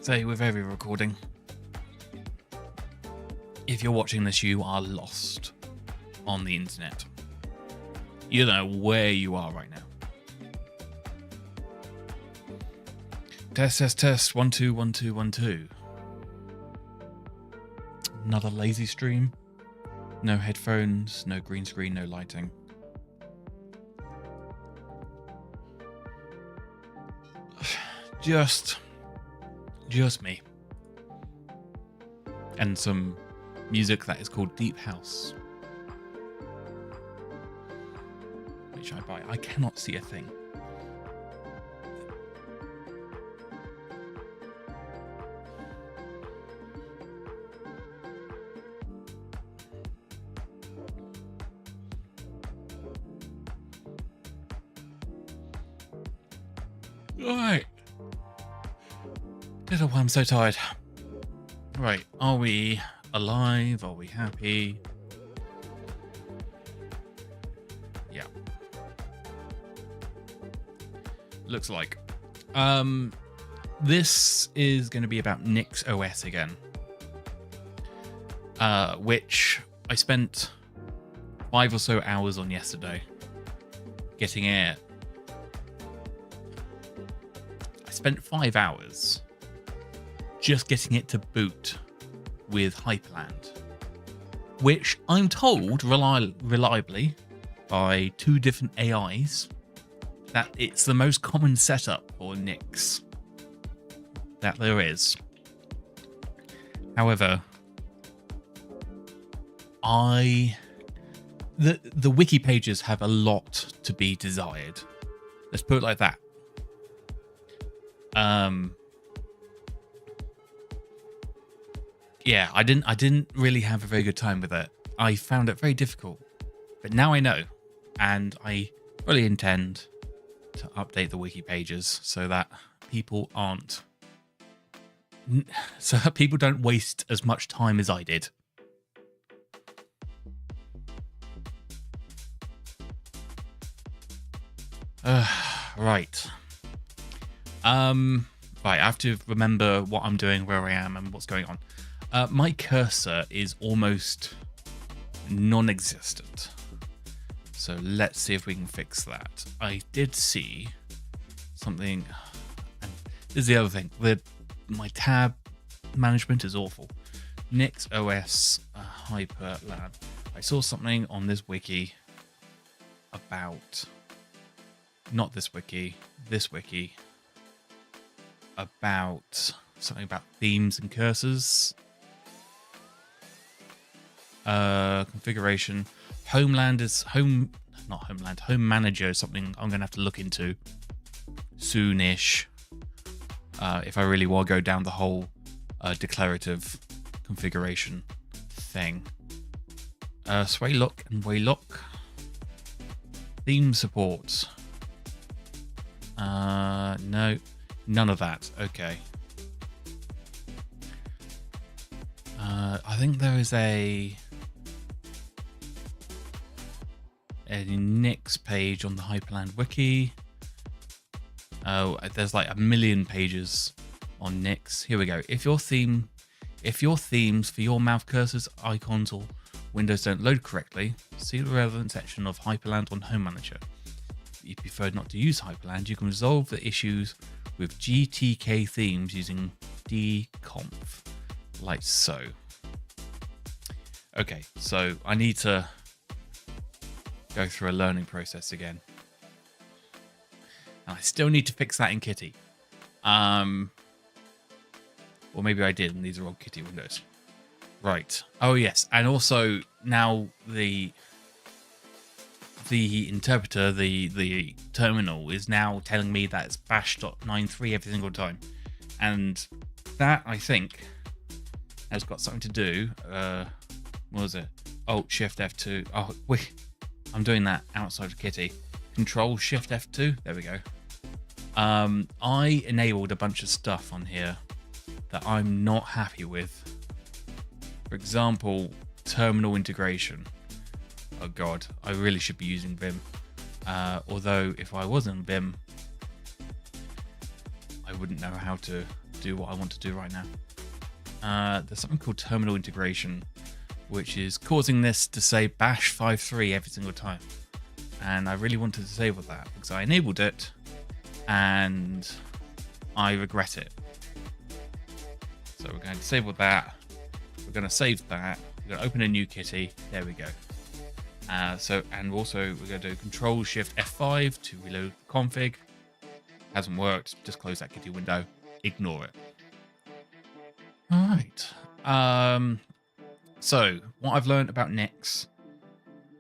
say with every recording, if you're watching this, you are lost on the internet. You don't know where you are right now. Test, test, test. 1 2 1 2 1 2. Another lazy stream. No headphones, no green screen, no lighting. Just me. And some music that is called Deep House, which I buy. I cannot see a thing. Right. Little one, I'm so tired. Right, are we alive? Are we happy? Yeah. Looks like. This is going to be about NixOS again. Which I spent 5 or so hours on yesterday getting it. I spent 5 hours just getting it to boot with Hyperland, which I'm told reliably by 2 different AIs that it's the most common setup for Nix that there is. However, the wiki pages have a lot to be desired. Let's put it like that. Yeah, I didn't really have a very good time with it. I found it very difficult. But now I know, and I fully intend to update the wiki pages so that people don't waste as much time as I did. Right. Right, I have to remember what I'm doing, where I am, and what's going on. My cursor is almost non-existent. So let's see if we can fix that. I did see something. And this is the other thing. My tab management is awful. NixOS Hyperland. I saw something on this wiki about, not this wiki, about something about themes and cursors. Configuration. Home Manager is something I'm gonna have to look into soonish. If I really want to go down the whole declarative configuration thing. Sway look and way look. Theme support. No, none of that. Okay. I think there is a Nix page on the Hyperland wiki. Oh, there's like 1 million pages on Nix. Here we go. If your themes for your mouth cursors, icons, or windows don't load correctly, see the relevant section of Hyperland on Home Manager. If you prefer not to use Hyperland, you can resolve the issues with GTK themes using dconf, like so. Okay, so I need to go through a learning process again. And I still need to fix that in Kitty. Or maybe I did, and these are all Kitty windows. Right. Oh, yes. And also, now the interpreter, the terminal, is now telling me that it's bash.93 every single time. And that, I think, has got something to do. What was it? Alt Shift F2. Oh, wait. I'm doing that outside of Kitty. Control Shift F2. There we go. I enabled a bunch of stuff on here that I'm not happy with. For example, terminal integration. Oh god, I really should be using Vim. Although if I wasn't Vim, I wouldn't know how to do what I want to do right now. There's something called terminal integration, which is causing this to say bash 5.3 every single time. And I really want to disable that because I enabled it and I regret it. So we're going to disable that. We're going to save that. We're going to open a new kitty. There we go. And also we're going to do Control-Shift F5 to reload the config. Hasn't worked. Just close that kitty window. Ignore it. All right. So what I've learned about Nix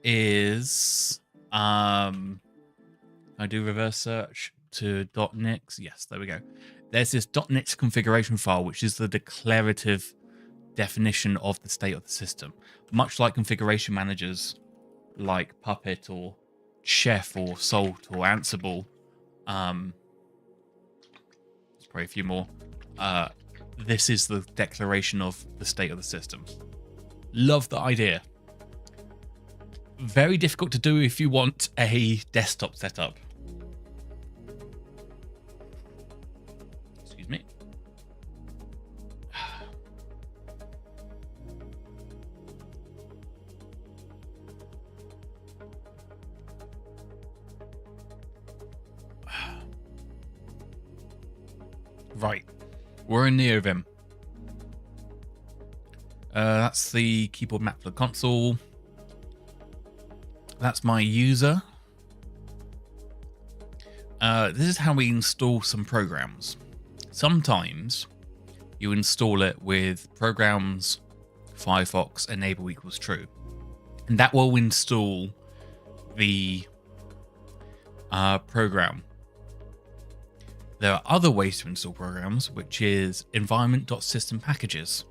is I do reverse search to .nix. Yes, there we go. There's this .nix configuration file, which is the declarative definition of the state of the system. Much like configuration managers like Puppet or Chef or Salt or Ansible. There's probably a few more. This is the declaration of the state of the system. Love the idea. Very difficult to do if you want a desktop setup. Excuse me. Right. We're in NeoVim. That's the keyboard map for the console. That's my user. This is how we install some programs. Sometimes you install it with programs Firefox enable equals true. And that will install the program. There are other ways to install programs, which is environment.systempackages,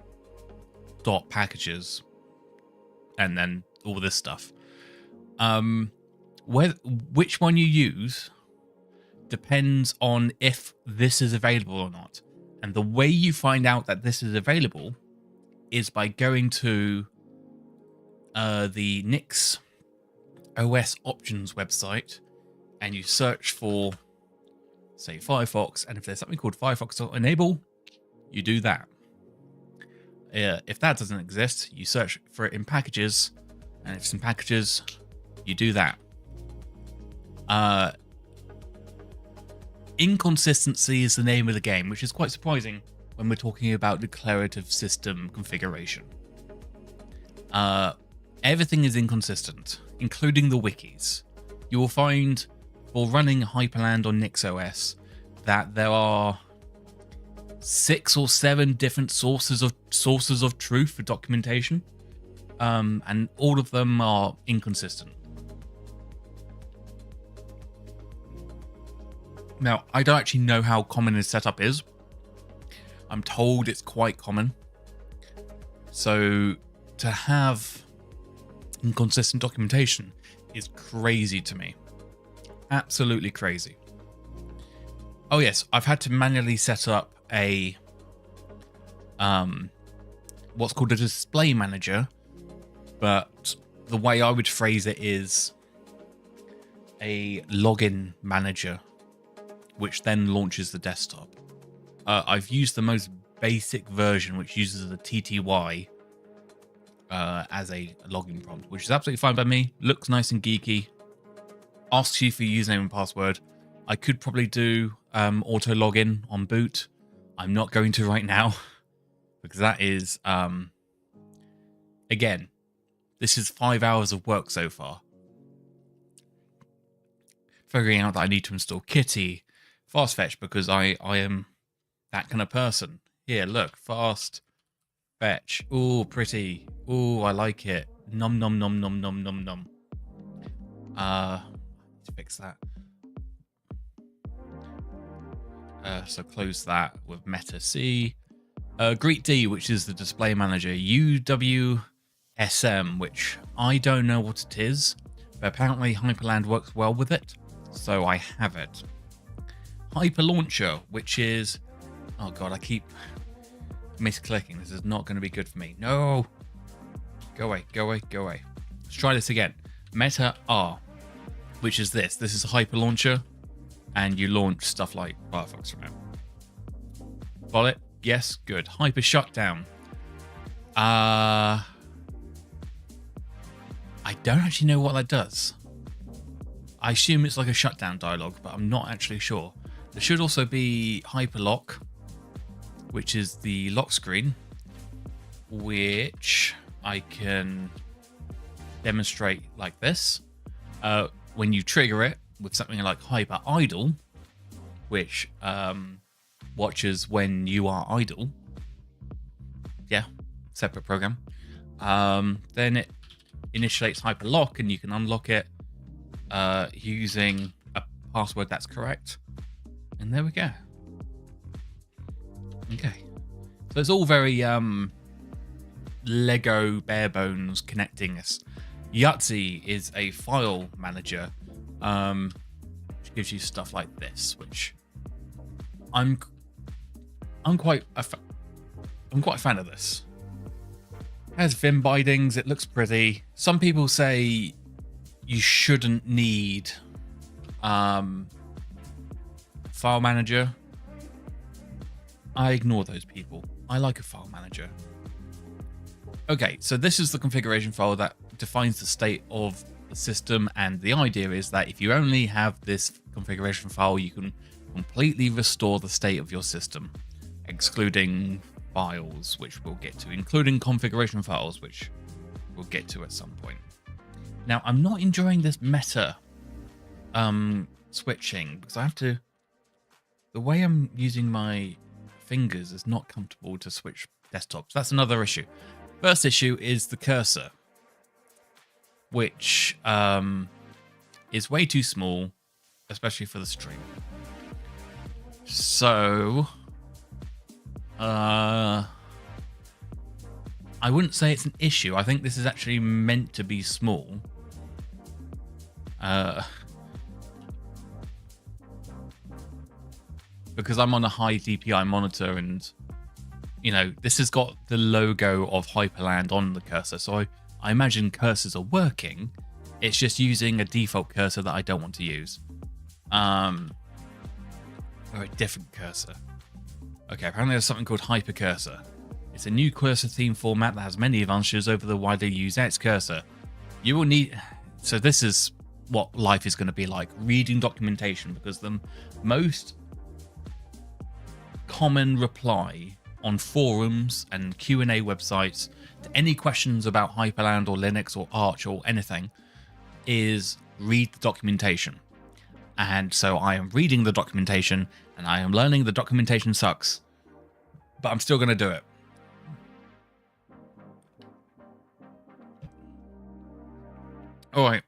.packages, and then all this stuff. Which one you use depends on if this is available or not. And the way you find out that this is available is by going to the NixOS options website and you search for, say, Firefox, and if there's something called Firefox.enable, you do that. If that doesn't exist, you search for it in packages, and if it's in packages, you do that. Inconsistency is the name of the game, which is quite surprising when we're talking about declarative system configuration. Everything is inconsistent, including the wikis. You will find, for running Hyperland on NixOS, that there are 6 or 7 different sources of truth for documentation, and all of them are inconsistent. Now, I don't actually know how common this setup is. I'm told it's quite common. So to have inconsistent documentation is crazy to me. Absolutely crazy. Oh yes, I've had to manually set up a what's called a display manager, but the way I would phrase it is a login manager, which then launches the desktop. I've used the most basic version, which uses the TTY as a login prompt, which is absolutely fine by me. Looks nice and geeky. Asks you for your username and password. I could probably do auto login on boot. I'm not going to right now because that is, again, this is 5 hours of work so far. Figuring out that I need to install Kitty, fast fetch, because I am that kind of person. Here, look, fast fetch. Ooh, pretty. Ooh, I like it. Nom nom nom nom nom nom nom. To fix that. So close that with Meta C. Greet D, which is the display manager. UWSM, which I don't know what it is, but apparently Hyperland works well with it, so I have it. Hyper Launcher, which is, oh god, I keep misclicking. This is not going to be good for me. No, go away, go away, go away. Let's try this again. Meta R, which is this. This is a Hyper Launcher, and you launch stuff like Firefox from it. Follow it. Yes, good. Hyper shutdown. I don't actually know what that does. I assume it's like a shutdown dialog, but I'm not actually sure. There should also be hyper lock, which is the lock screen, which I can demonstrate like this. When you trigger it with something like hyper idle, which watches when you are idle. Yeah, separate program. Then it initiates hyper lock, and you can unlock it using a password that's correct. And there we go. Okay. So it's all very Lego bare bones connecting us. Yahtzee is a file manager, which gives you stuff like this, which I'm quite a fan of this. It has Vim bindings. It looks pretty. Some people say you shouldn't need file manager. I ignore those people. I like a file manager. Okay, so this is the configuration file that defines the state of the system, and the idea is that if you only have this configuration file, you can completely restore the state of your system, excluding files, which we'll get to, including configuration files, which we'll get to at some point. Now, I'm not enjoying this meta switching, because I have to... The way I'm using my fingers is not comfortable to switch desktops. That's another issue. First issue is the cursor, which is way too small, especially for the stream. So, I wouldn't say it's an issue. I think this is actually meant to be small. Because I'm on a high DPI monitor, and you know, this has got the logo of Hyperland on the cursor, so I imagine cursors are working. It's just using a default cursor that I don't want to use. Or a different cursor. Okay, apparently there's something called Hypercursor. It's a new cursor theme format that has many advantages over the widely used X cursor. You will need... So this is what life is going to be like, reading documentation, because the most common reply on forums and Q&A websites to any questions about Hyperland or Linux or Arch or anything is read the documentation. And so I am reading the documentation, and I am learning the documentation sucks, but I'm still going to do it. All right.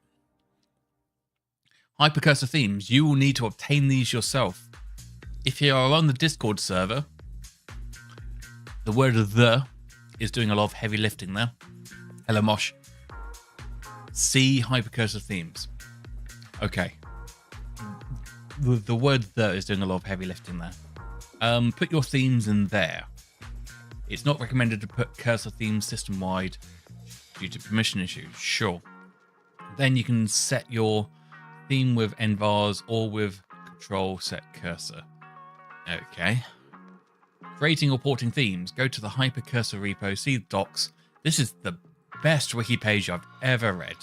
Hypercursor themes. You will need to obtain these yourself. If you are on the Discord server, the word "the" is doing a lot of heavy lifting there. Hello, Mosh. See Hypercursor themes. Okay. The word "the" is doing a lot of heavy lifting there. Put your themes in there. It's not recommended to put cursor themes system-wide due to permission issues. Sure. Then you can set your theme with nvars or with control set cursor. Okay. Creating or porting themes. Go to the Hypercursor repo, see the docs. This is the best wiki page I've ever read.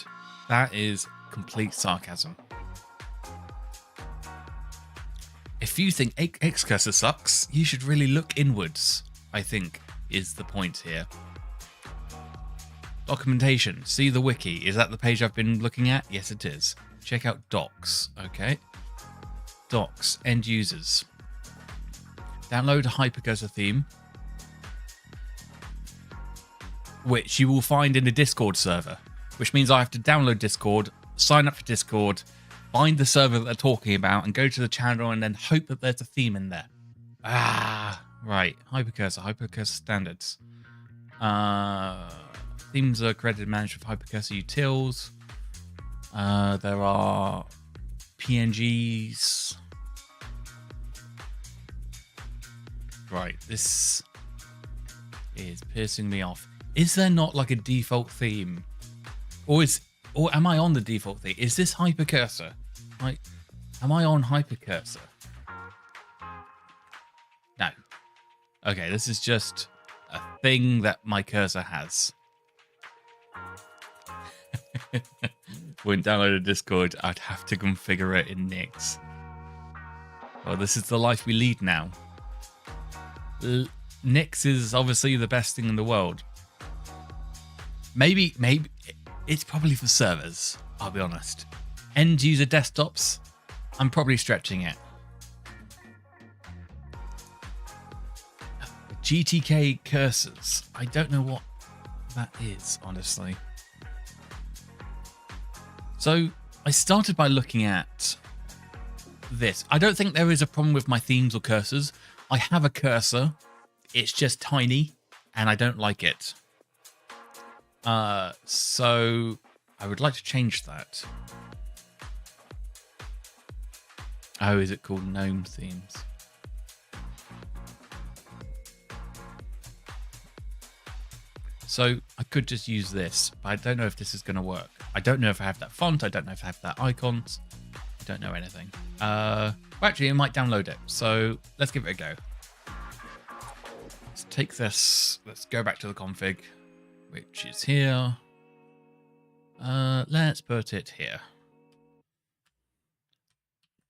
That is complete sarcasm. If you think Xcursor sucks, you should really look inwards, I think, is the point here. Documentation. See the wiki. Is that the page I've been looking at? Yes, it is. Check out docs. Okay. Docs. End users. Download a Hypercursor theme, which you will find in the Discord server, which means I have to download Discord, sign up for Discord, find the server that they're talking about, and go to the channel and then hope that there's a theme in there. Right. Hypercursor standards. Themes are created and managed with Hypercursor utils. There are PNGs. Right, this is pissing me off. Is there not like a default theme? Or am I on the default theme? Is this Hypercursor? Like, am I on Hypercursor? No. Okay, this is just a thing that my cursor has. When downloaded Discord, I'd have to configure it in Nix. Well, this is the life we lead now. Nix is obviously the best thing in the world. Maybe it's probably for servers, I'll be honest. End user desktops, I'm probably stretching it. GTK cursors, I don't know what that is, honestly. So I started by looking at this. I don't think there is a problem with my themes or cursors. I have a cursor. It's just tiny and I don't like it. So I would like to change that. Oh, is it called GNOME themes? So I could just use this, but I don't know if this is going to work. I don't know if I have that font. I don't know if I have that icons. I don't know anything. Well, actually, it might download it. So let's give it a go. Let's take this. Let's go back to the config, which is here. Let's put it here.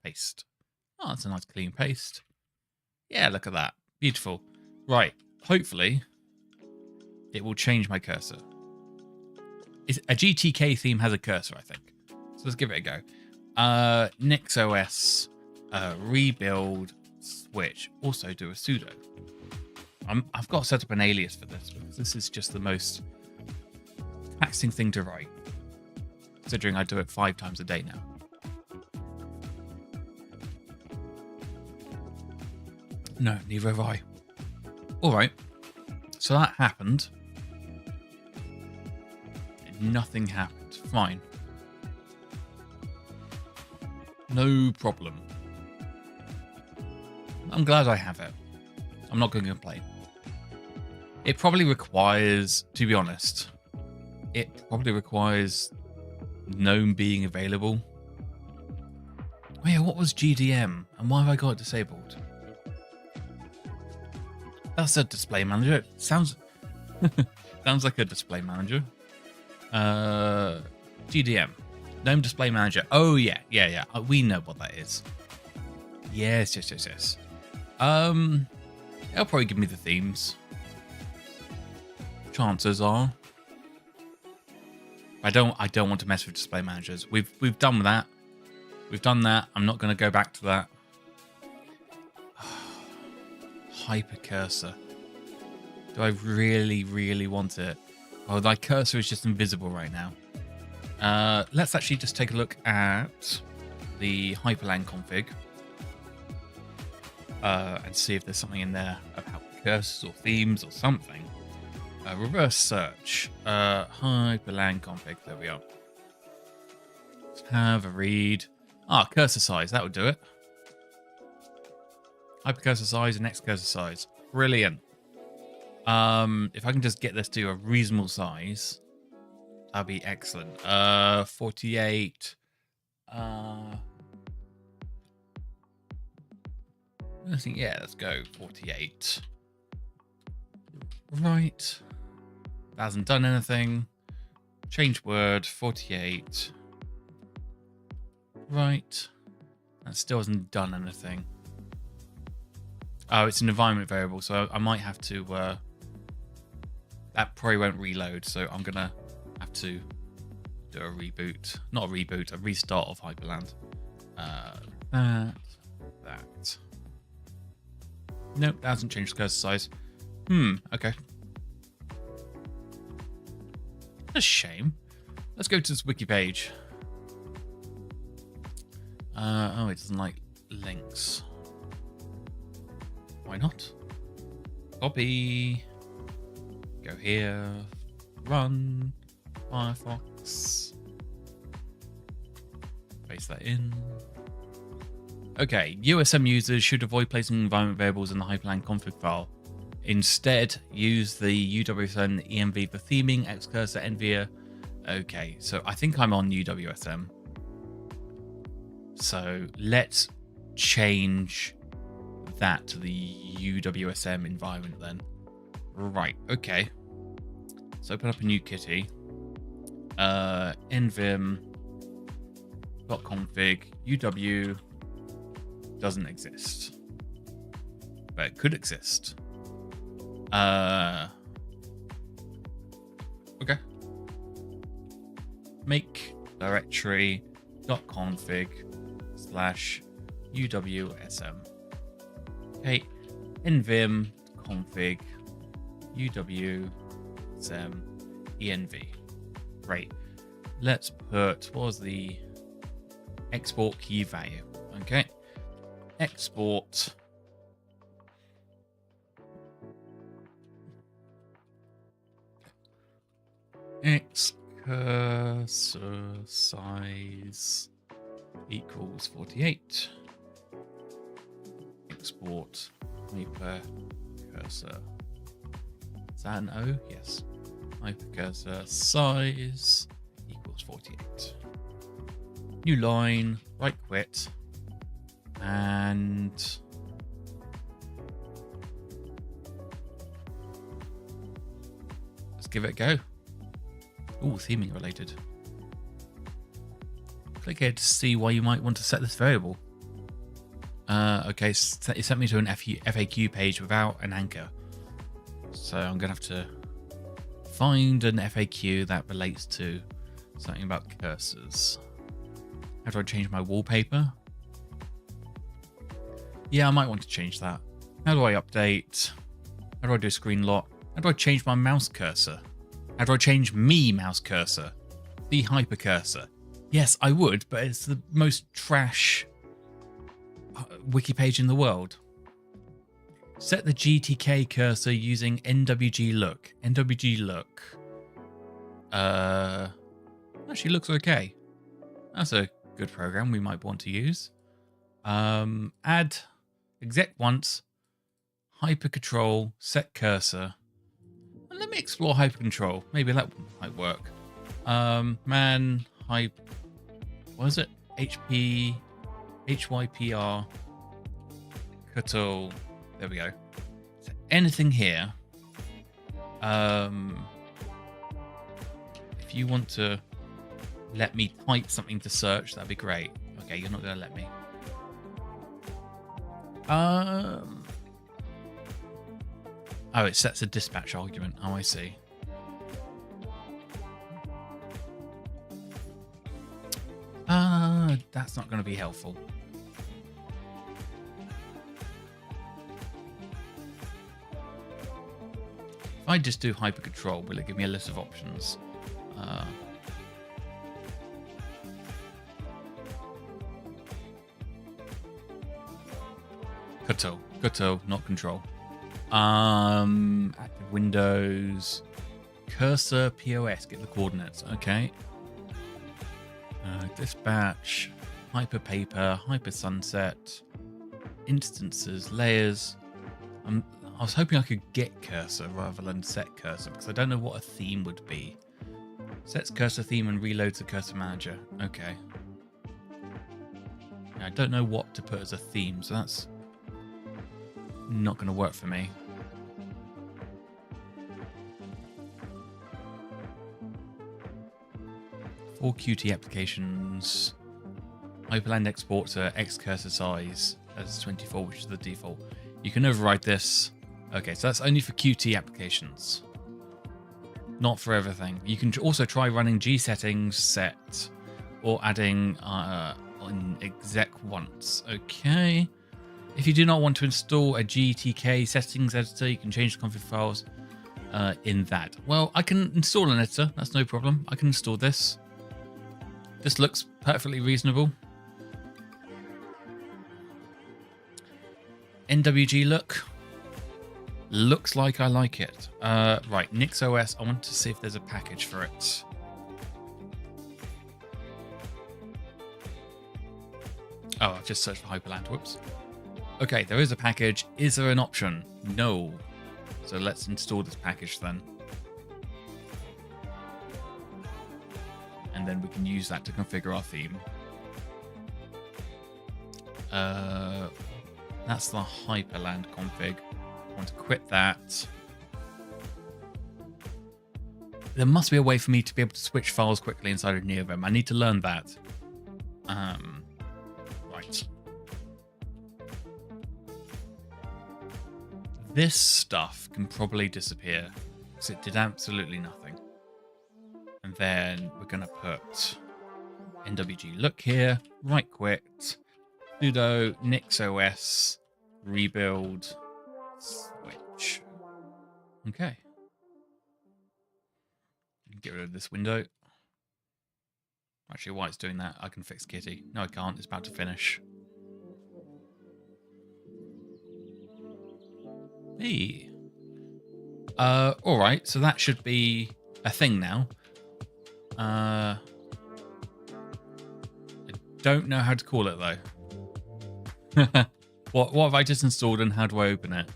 Paste. Oh, that's a nice clean paste. Yeah, look at that. Beautiful. Right. Hopefully, it will change my cursor. A GTK theme has a cursor, I think. So let's give it a go. NixOS, rebuild, switch. Also do a sudo. I've got to set up an alias for this because this is just the most taxing thing to write. Considering I do it 5 times a day now. No, neither have I. All right. So that happened. Nothing happened. Fine. No problem. I'm glad I have it. I'm not going to complain. It probably requires, to be honest, it probably requires GNOME being available. Oh yeah, what was GDM? And why have I got it disabled? That's a display manager. It sounds sounds like a display manager. GDM. GNOME Display Manager. Oh yeah. We know what that is. Yes. It'll probably give me the themes. Chances are. I don't want to mess with display managers. We've done that. We've done that. I'm not going to go back to that. Hypercursor. Do I really want it? Oh, my cursor is just invisible right now. Let's actually just take a look at the Hyperland config and see if there's something in there about cursors or themes or something. Reverse search. Hyperland config. There we are. Let's have a read. Cursor size. That would do it. Hypercursor size and next cursor size. Brilliant. If I can just get this to a reasonable size, that'd be excellent. 48. I think, yeah, let's go 48. Right. That hasn't done anything. Change word, 48. Right. That still hasn't done anything. Oh, it's an environment variable, so I might have to... that probably won't reload, so I'm going to have to do a reboot. Not a reboot, a restart of Hyperland. That. Nope, that hasn't changed the cursor size. Okay. That's a shame. Let's go to this wiki page. Oh, it doesn't like links. Why not? Copy. Go here. Run. Firefox. Paste that in. Okay, USM users should avoid placing environment variables in the Hyperland config file. Instead, use the UWSM env for theming, xcursor, NVIA. Okay, so I think I'm on UWSM. So let's change that to the UWSM environment then. Right, okay. So open up a new kitty. nvim.config uw doesn't exist. But it could exist. Okay. Make directory.config/uwsm. Okay, nvim config uwsm env. Great. Let's put, what was the export key value? Okay. Export x cursor size equals 48. Export hyper cursor. Is that an O? Yes. Hyper cursor size equals 48. New line, right quit, and let's give it a go. Oh, theming related. Click here to see why you might want to set this variable. Okay, it sent me to an FAQ page without an anchor. So I'm going to have to find an FAQ that relates to something about cursors. How do I change my wallpaper? Yeah, I might want to change that. How do I update? How do I do a screen lock? How do I change my mouse cursor? How do I change me mouse cursor? The hyper cursor. Yes, I would, but it's the most trash wiki page in the world. Set the GTK cursor using NWG look. NWG look. Actually looks okay. That's a good program we might want to use. Add exec once, hyper control, set cursor. Let me explore hyper control. Maybe that might work. Man, what is it? HYPR, Cuttle. There we go. So anything here. If you want to let me type something to search, that'd be great. Okay, you're not going to let me. Oh, it sets a dispatch argument. Oh, I see. That's not going to be helpful. If I just do hyper control, will it give me a list of options? Control, not control. Active Windows, cursor POS, get the coordinates. Okay. Dispatch, hyper paper, hyper sunset, instances, layers. I was hoping I could get cursor rather than set cursor because I don't know what a theme would be. Sets cursor theme and reloads the cursor manager. Okay. I don't know what to put as a theme, so that's not going to work for me. For Qt applications, Hyperland exports a X cursor size as 24, which is the default. You can override this. Okay, so that's only for Qt applications, not for everything. You can also try running G settings set or adding on exec once. Okay. If you do not want to install a GTK settings editor, you can change the config files in that. Well, I can install an editor. That's no problem. I can install this. This looks perfectly reasonable. NWG look. Looks like I like it. Right, NixOS. I want to see if there's a package for it. Oh, I've just searched for Hyperland. Whoops. Okay, there is a package. Is there an option? No. So let's install this package then. And then we can use that to configure our theme. That's the Hyperland config. I want to quit that. There must be a way for me to be able to switch files quickly inside of NeoVim. I need to learn that. Right. This stuff can probably disappear because it did absolutely nothing. And then we're going to put NWG look here, right quit, sudo NixOS rebuild switch. Okay. Get rid of this window. Actually, while it's doing that, I can fix Kitty. No, I can't. It's about to finish. Hey. Alright, so that should be a thing now. I don't know how to call it, though. What have I just installed and how do I open it?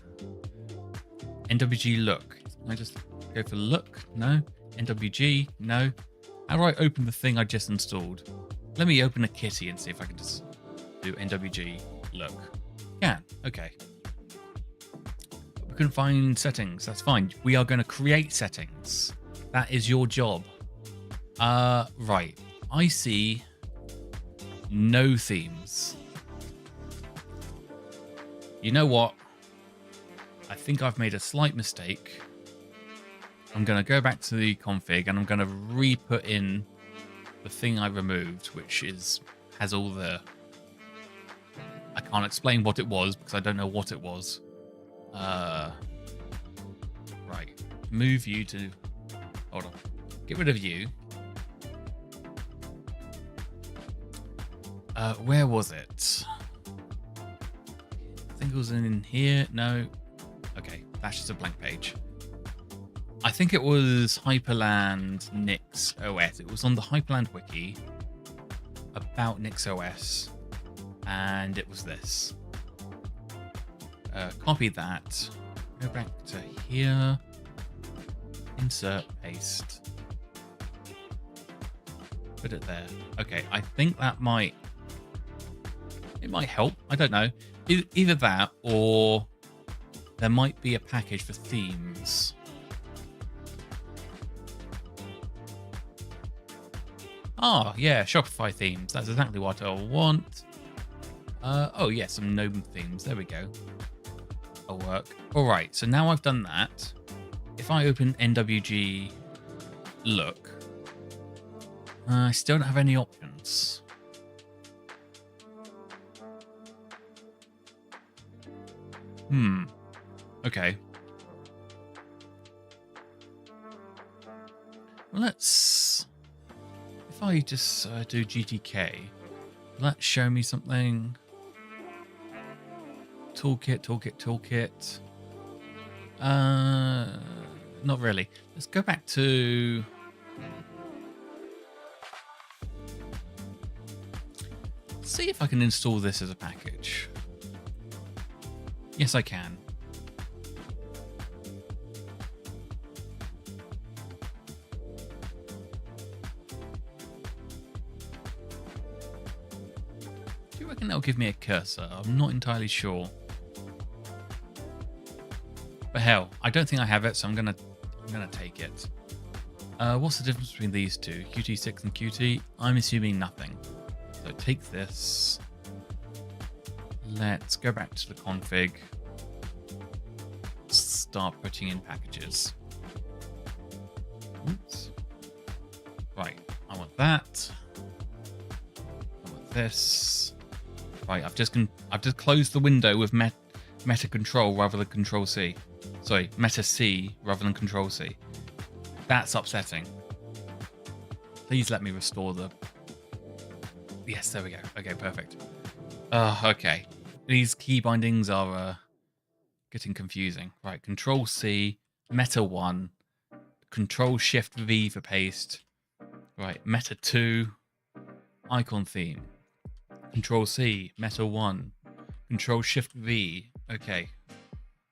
NWG look. Can I just go for look? No. NWG? No. How do I open the thing I just installed? Let me open a Kitty and see if I can just do NWG look. Can. Okay. We can find settings. That's fine. We are going to create settings. That is your job. Right. I see no themes. You know what? I think I've made a slight mistake. I'm going to go back to the config and I'm going to re-put in the thing I removed, which has all the... I can't explain what it was because I don't know what it was. Right. Move you to... Hold on. Get rid of you. Where was it? I think it was in here. No. Okay, that's just a blank page. I think it was Hyperland NixOS. It was on the Hyperland wiki about NixOS, and it was this. Copy that. Go back to here. Insert, paste. Put it there. Okay, I think that might... It might help. I don't know. Either that or there might be a package for themes. Ah, yeah, Shopify themes. That's exactly what I want. Oh, yeah, some GNOME themes. There we go. That'll work. All right, so now I've done that. If I open NWG look, I still don't have any options. Okay. Well, let's... If I just do GTK, will that show me something? Toolkit. Not really. Let's go back to... See if I can install this as a package. Yes, I can. Do you reckon that'll give me a cursor? I'm not entirely sure. But hell, I don't think I have it, so I'm gonna take it. What's the difference between these two? Qt6 and Qt? I'm assuming nothing. So take this. Let's go back to the config. Start putting in packages. Oops. Right, I want that. I want this. Right, I've just closed the window with Meta Control rather than Control C. Sorry, Meta C rather than Control C. That's upsetting. Please let me restore the... Yes, there we go. Okay, perfect. Okay. These key bindings are getting confusing. Right, Control C, Meta 1, Control Shift V for paste. Right, Meta 2, icon theme. Control C, Meta 1, Control Shift V. Okay,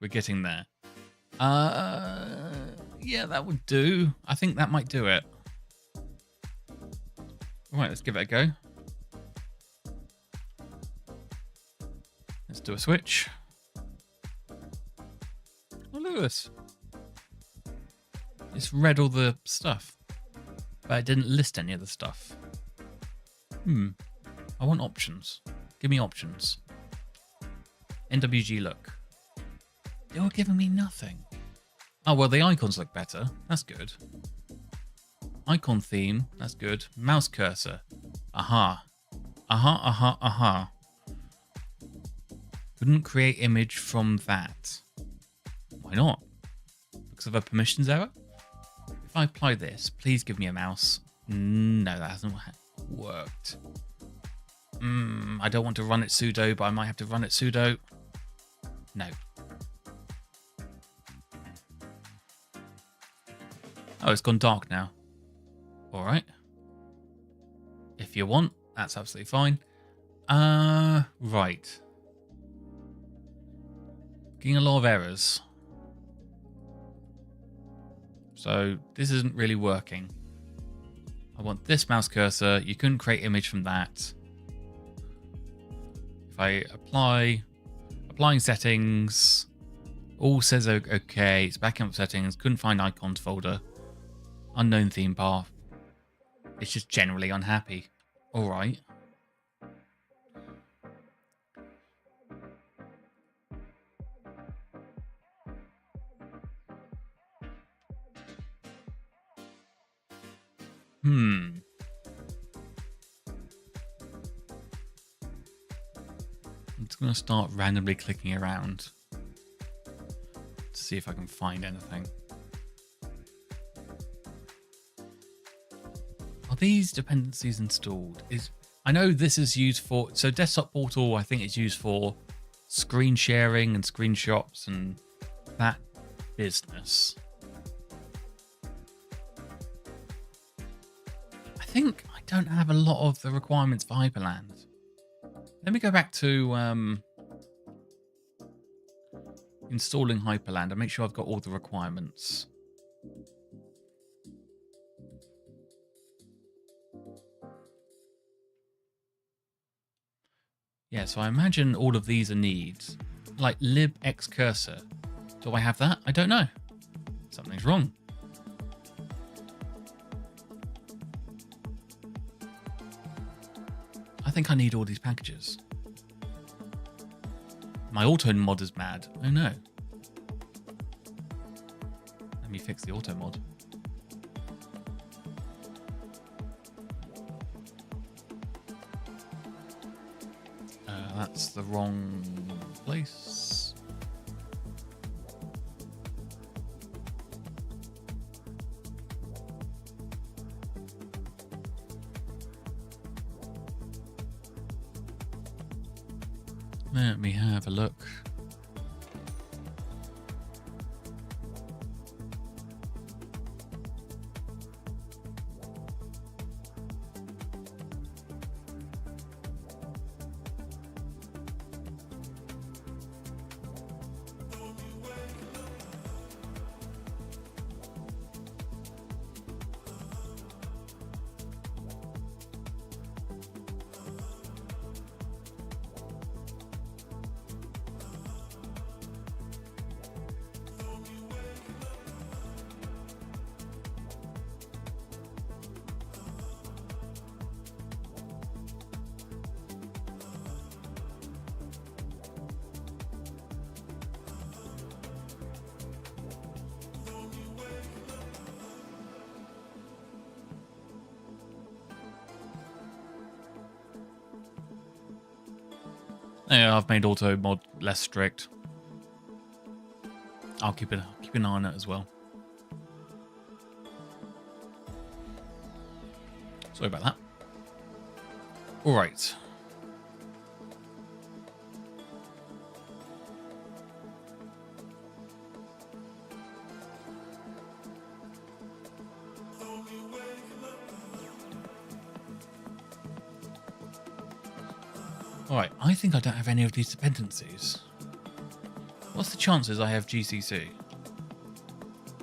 we're getting there. Yeah, that would do. I think that might do it. All right, let's give it a go. Let's do a switch. Oh, look at this. It's read all the stuff, but it didn't list any of the stuff. I want options. Give me options. NWG look. They were giving me nothing. Oh, well, the icons look better. That's good. Icon theme. That's good. Mouse cursor. Aha. Aha, aha, aha. Couldn't create image from that. Why not? Because of a permissions error? If I apply this, please give me a mouse. No, that hasn't worked. I don't want to run it sudo, but I might have to run it sudo. No. Oh, it's gone dark now. All right. If you want, that's absolutely fine. Right. Getting a lot of errors. So this isn't really working. I want this mouse cursor. You couldn't create image from that. If I applying settings, all says okay. It's backing up settings. Couldn't find icons folder. Unknown theme path. It's just generally unhappy. All right. I'm just going to start randomly clicking around to see if I can find anything. Are these dependencies installed? I know this is used for... So Desktop Portal, I think it's used for screen sharing and screenshots and that business. I think I don't have a lot of the requirements for Hyperland. Let me go back to installing Hyperland and make sure I've got all the requirements. Yeah, so I imagine all of these are needs. Like libx cursor. Do I have that? I don't know. Something's wrong. I think I need all these packages. My auto mod is mad. Oh no. Let me fix the auto mod. That's the wrong place. Let me have a look. Yeah, I've made auto mod less strict. I'll keep an eye on it as well. Sorry about that. All right. Alright, I think I don't have any of these dependencies. What's the chances I have GCC?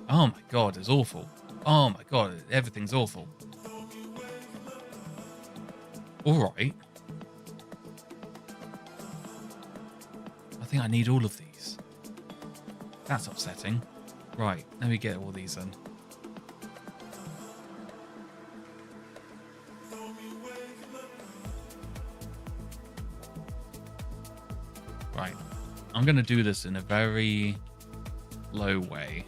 Oh my god, it's awful. Oh my god, everything's awful. Alright. think I need all of these. That's upsetting. Right, let me get all these then. Right, I'm going to do this in a very low way,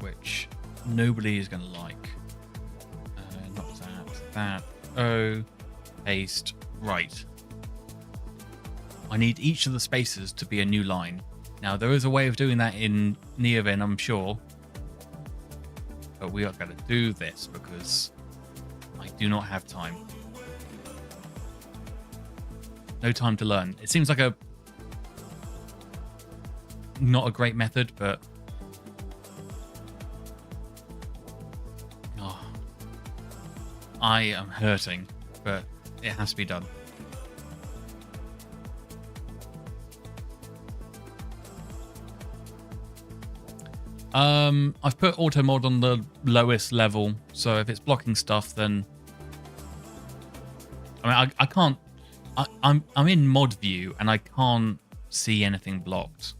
which nobody is going to like. Not that. Oh, paste. Right. I need each of the spaces to be a new line. Now, there is a way of doing that in Neovin, I'm sure. But we are going to do this because I do not have time. No time to learn. It seems like not a great method, but I am hurting, but it has to be done. I've put auto mod on the lowest level, so if it's blocking stuff, then I mean I can't. I'm in mod view and I can't see anything blocked.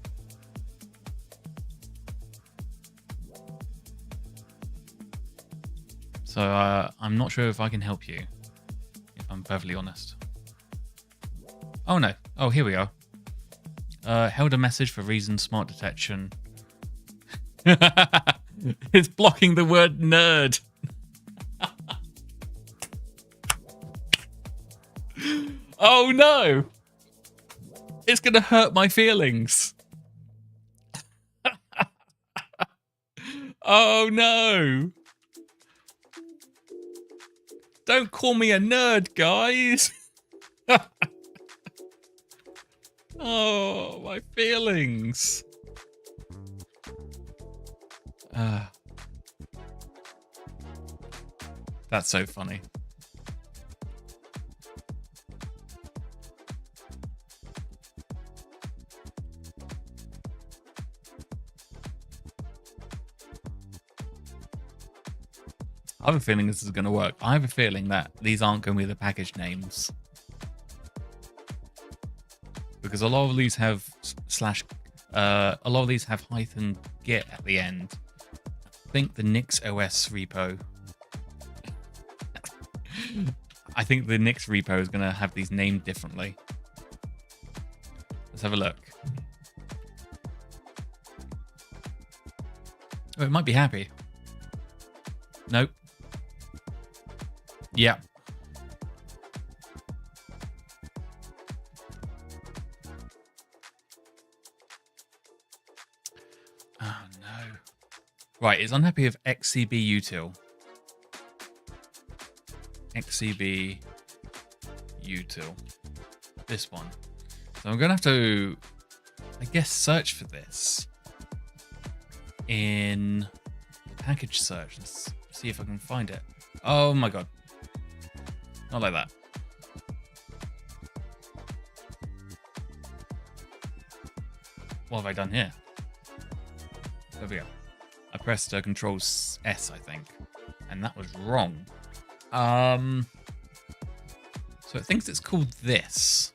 So I'm not sure if I can help you, if I'm perfectly honest. Oh no. Oh, here we are. Held a message for reason smart detection. It's blocking the word nerd. Oh no! It's gonna hurt my feelings. Oh no! Don't call me a nerd, guys. Oh, my feelings. That's so funny. I have a feeling this is going to work. I have a feeling that these aren't going to be the package names. Because a lot of these have a lot of these have hyphen git at the end. I think the NixOS repo. I think the Nix repo is going to have these named differently. Let's have a look. Oh, it might be happy. Nope. Yeah. Oh no. Right, it's unhappy with XCB util. XCB util. This one. So I'm going to have to, I guess, search for this in the package search. Let's see if I can find it. Oh my god. Not like that. What have I done here? There we go. I pressed Control S, I think, and that was wrong. So it thinks it's called this.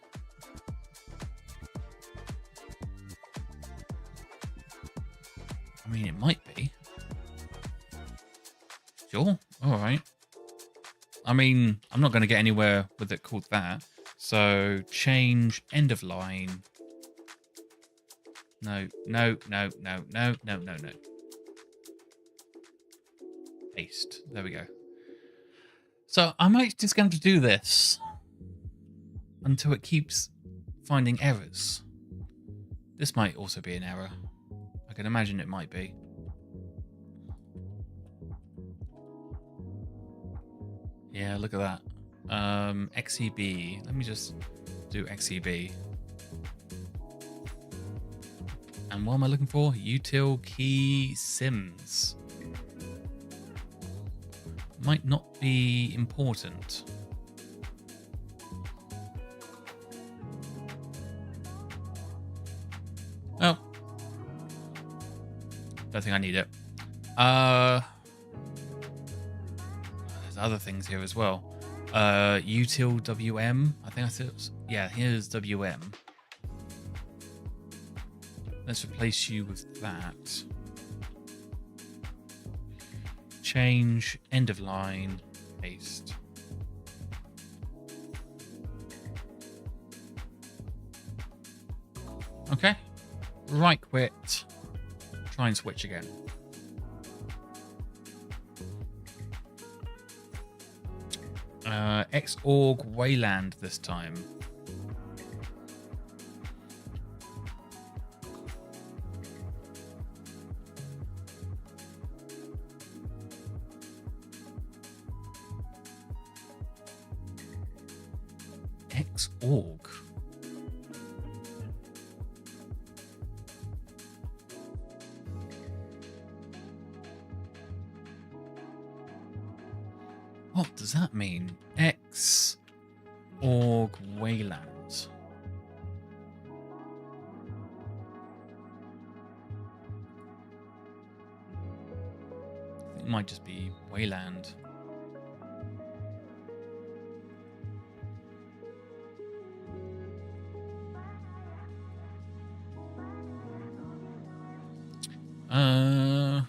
I mean, it might be. Sure. All right. I mean, I'm not going to get anywhere with it called that. So change end of line. No. Paste. There we go. So I might just going to do this until it keeps finding errors. This might also be an error. I can imagine it might be. Yeah, look at that. XEB. Let me just do XEB. And what am I looking for? Util key sims. Might not be important. Oh. Don't think I need it. There's other things here as well. util WM. I think I said it was, yeah, here's WM. Let's replace you with that. Change, end of line, paste. Okay. Right quit. Try and switch again. Xorg Wayland this time. Xorg. What does that mean? Xorg Wayland. I think it might just be Wayland. I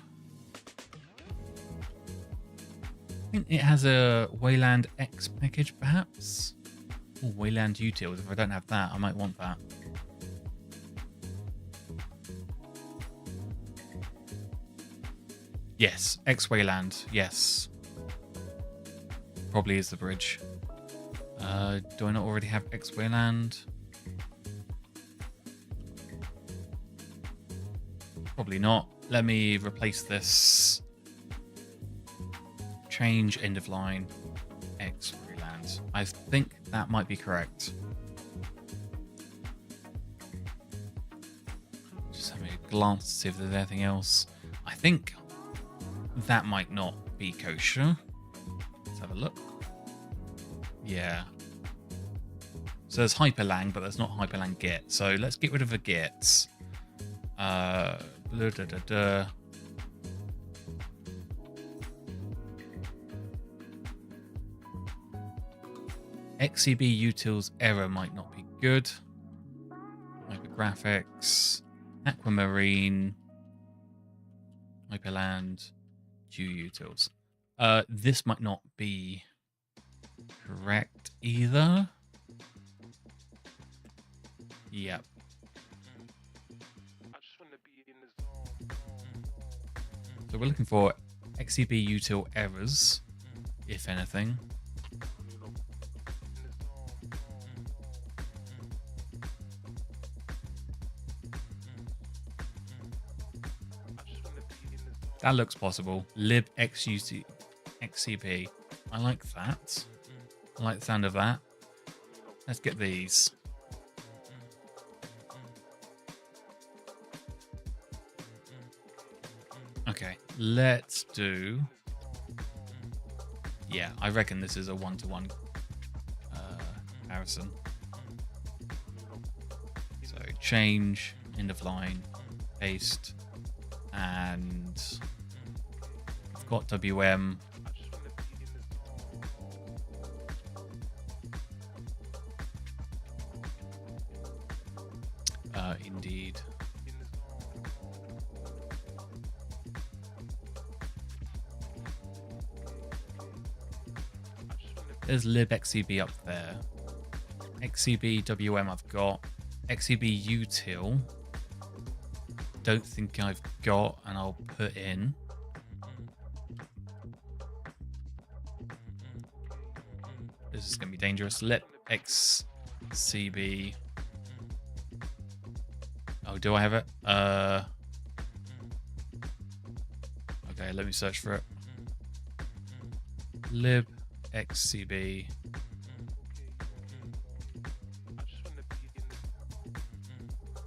think it has a Wayland X package, perhaps? Or Wayland utils. If I don't have that, I might want that. Yes, X Wayland. Yes. Probably is the bridge. Do I not already have X Wayland? Probably not. Let me replace this. Change end of line X Wayland. I think that might be correct. Just having a glance to see if there's anything else. I think that might not be kosher. Let's have a look. Yeah. So there's hyperlang, but there's not hyperlang git. So let's get rid of the gits. XCB utils error might not be good. Hypergraphics, Aquamarine, Hyperland, utils. This might not be correct either. Yep. So we're looking for XCB util errors, if anything. That looks possible. Lib xcb. I like that. I like the sound of that. Let's get these. Okay, let's do... Yeah, I reckon this is a one-to-one comparison. So change, end of line, paste, and I've got WM. Indeed. There's libxcb up there. XCB WM I've got. XCB util. Don't think I've got, and I'll put in. This is going to be dangerous. libxcb. Oh, do I have it? Okay, let me search for it. libxcb.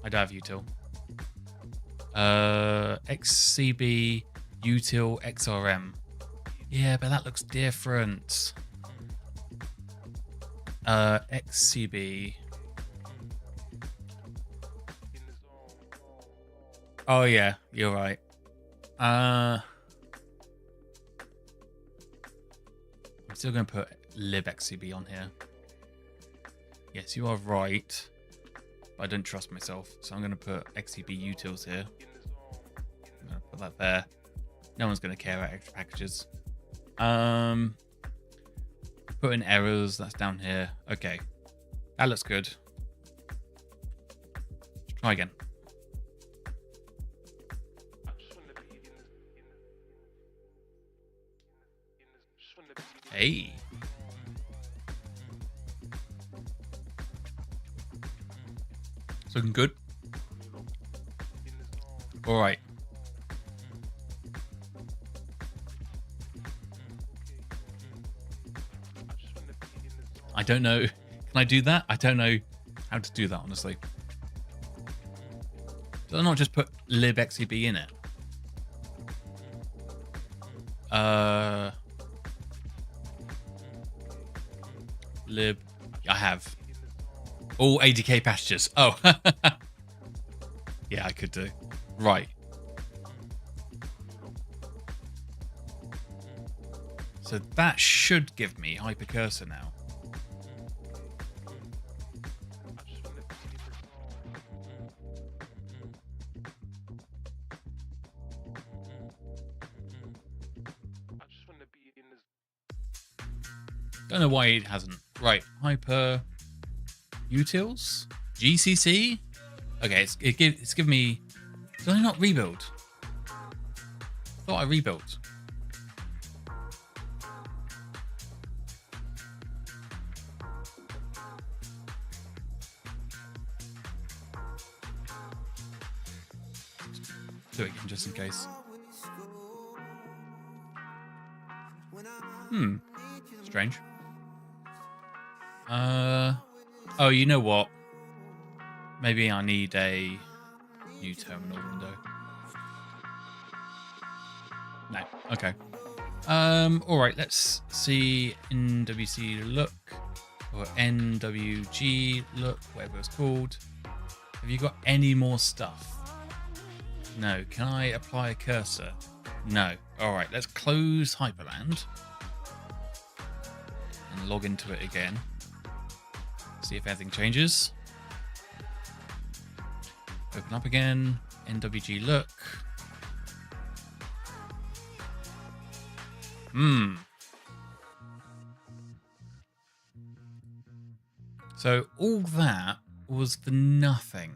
I don't have util. XCB util XRM. Yeah, but that looks different. XCB. Oh yeah, you're right. I'm still going to put libxcb on here. Yes, you are right. But I don't trust myself, so I'm going to put xcb utils here. I'm going to put that there. No one's going to care about extra packages. Put in errors. That's down here. Okay, that looks good. Let's try again. Hey. It's looking good. All right. I don't know. Can I do that? I don't know how to do that, honestly. Did I not just put libxcb in it? Lib. I have. All ADK packages. Oh. Yeah, I could do. Right. So that should give me hypercursor now. Don't know why it hasn't. Right, hyper utils GCC. Okay, it's given me. Did I not rebuild? I thought I rebuilt. Do it again just in case. Strange. Oh, you know what? Maybe I need a new terminal window. No. Okay. All right. Let's see NWC look or NWG look, whatever it's called. Have you got any more stuff? No. Can I apply a cursor? No. All right. Let's close Hyperland and log into it again. See if anything changes. Open up again. NWG look. So all that was for nothing.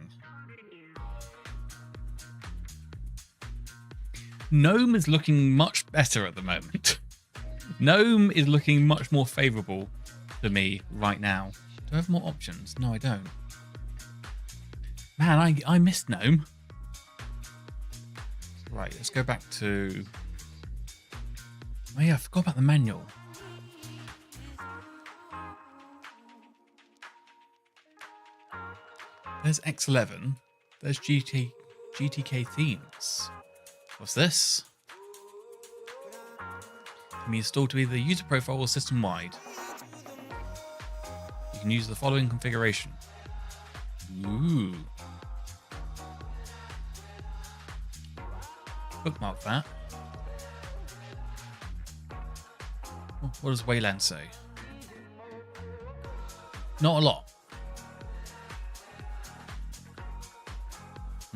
GNOME is looking much better at the moment. GNOME is looking much more favorable to me right now. Do I have more options? No, I don't. Man, I missed GNOME. Right, let's go back to... Oh yeah, I forgot about the manual. There's X11. There's GTK themes. What's this? Can be installed to either user profile or system-wide. You can use the following configuration. Ooh. Bookmark that. What does Wayland say? Not a lot.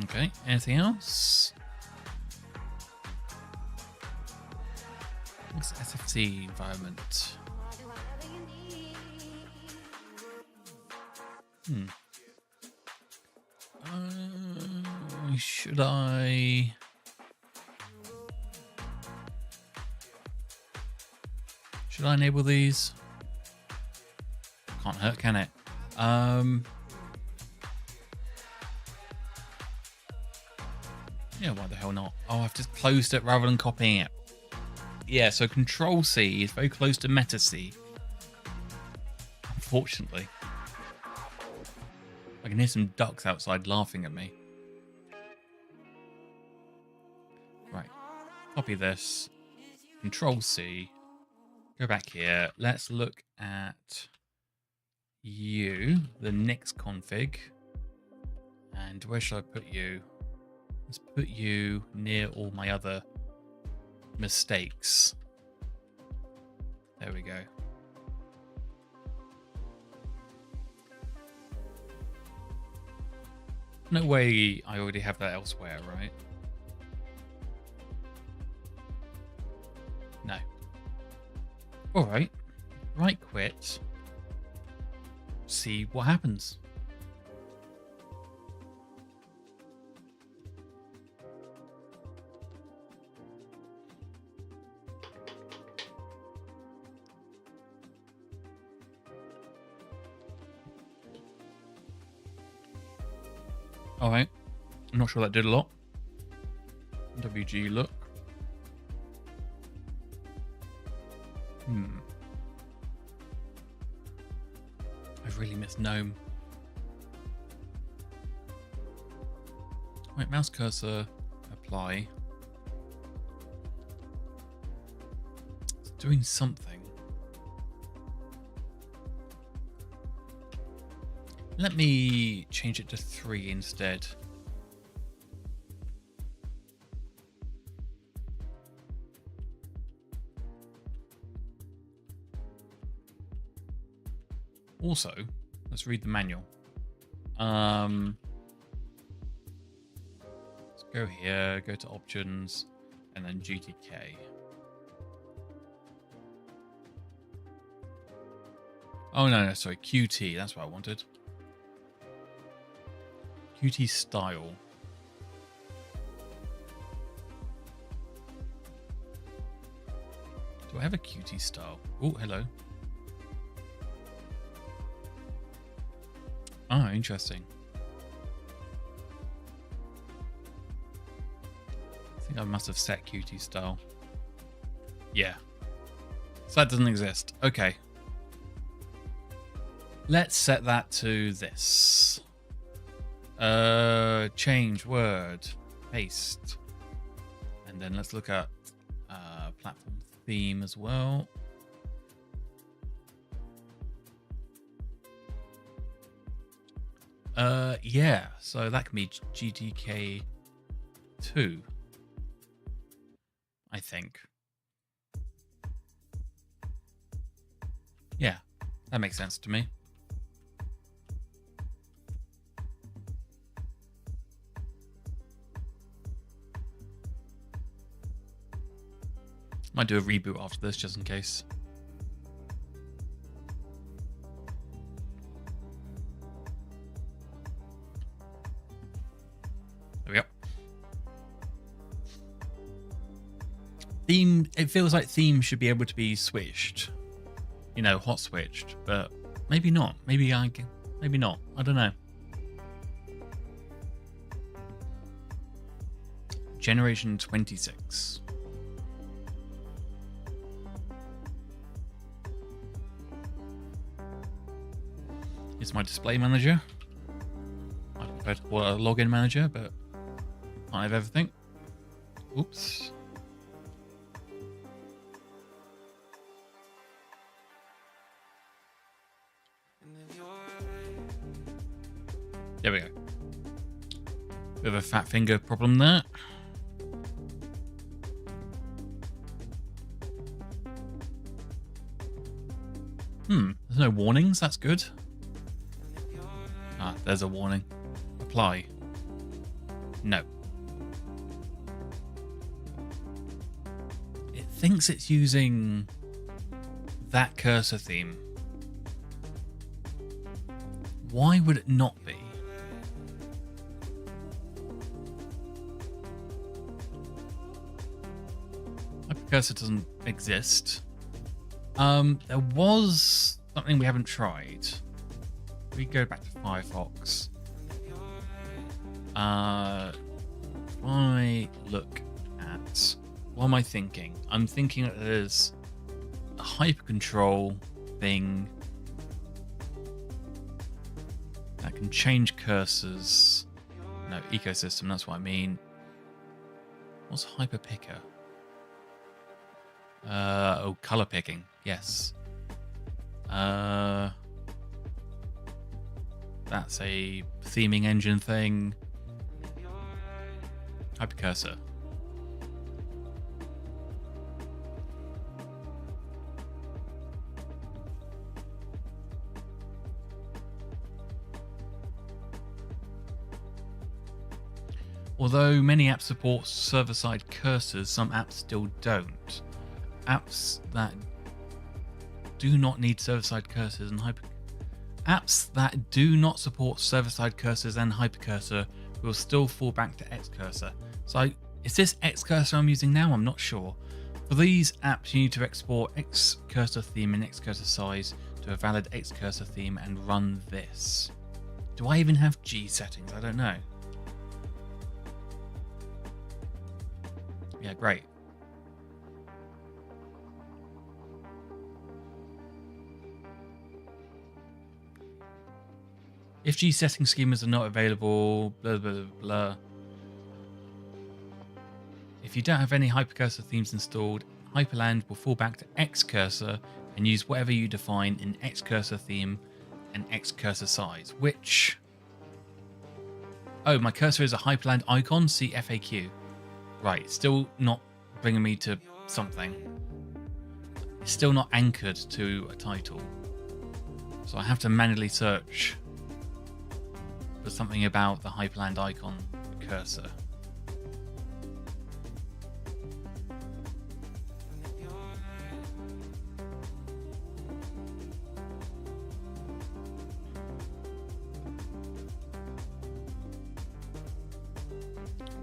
Okay, anything else? What's SFC environment? Should I... Should I enable these? Can't hurt, can it? Yeah, why the hell not? Oh, I've just closed it rather than copying it. Yeah, so Control C is very close to Meta C. Unfortunately. I can hear some ducks outside laughing at me. Right. Copy this. Control C. Go back here. Let's look at you, the Nix config. And where should I put you? Let's put you near all my other mistakes. There we go. No way I already have that elsewhere, right? No. Alright. Right quit. See what happens. Alright. I'm not sure that did a lot. WG look. I've really missed GNOME. Wait, mouse cursor, apply. It's doing something. Let me change it to 3 instead. Also, let's read the manual. Let's go here, go to options, and then GTK. Oh no, sorry, QT, that's what I wanted. QT style. Do I have a QT style? Oh, hello. Oh, interesting. I think I must have set QT style. Yeah. So that doesn't exist. Okay. Let's set that to this. Change word. Paste. And then let's look at platform theme as well. Yeah, so that can be GTK 2, I think. Yeah, that makes sense to me. Might do a reboot after this, just in case. There we go. Theme, it feels like theme should be able to be switched. You know, hot switched, but maybe not. Maybe not. I don't know. Generation 26. It's my display manager. I prefer to call it a login manager, but I have everything. Oops. There we go. Bit of a fat finger problem there. There's no warnings. That's good. Ah, there's a warning. Apply. No. It thinks it's using that cursor theme. Why would it not be? Cursor doesn't exist. There was something we haven't tried. We go back to Firefox. I look at, what am I thinking? I'm thinking that there's a hypercontrol thing that can change cursors. No, ecosystem, that's what I mean. What's hyperpicker? Oh, color picking. Yes. That's a theming engine thing. Hypercursor. Although many apps support server-side cursors, some apps still don't. Apps that do not need server-side cursors and apps that do not support server-side cursors and hypercursor will still fall back to Xcursor. So is this Xcursor I'm using now? I'm not sure. For these apps, you need to export Xcursor theme and Xcursor size to a valid Xcursor theme and run this. Do I even have G settings? I don't know. Yeah, great. If G setting schemas are not available, blah, blah, blah, blah. If you don't have any hypercursor themes installed, Hyperland will fall back to Xcursor and use whatever you define in Xcursor theme and Xcursor size, which... Oh, my cursor is a Hyperland icon, see FAQ. Right, still not bringing me to something. It's still not anchored to a title. So I have to manually search for something about the Hyperland icon cursor.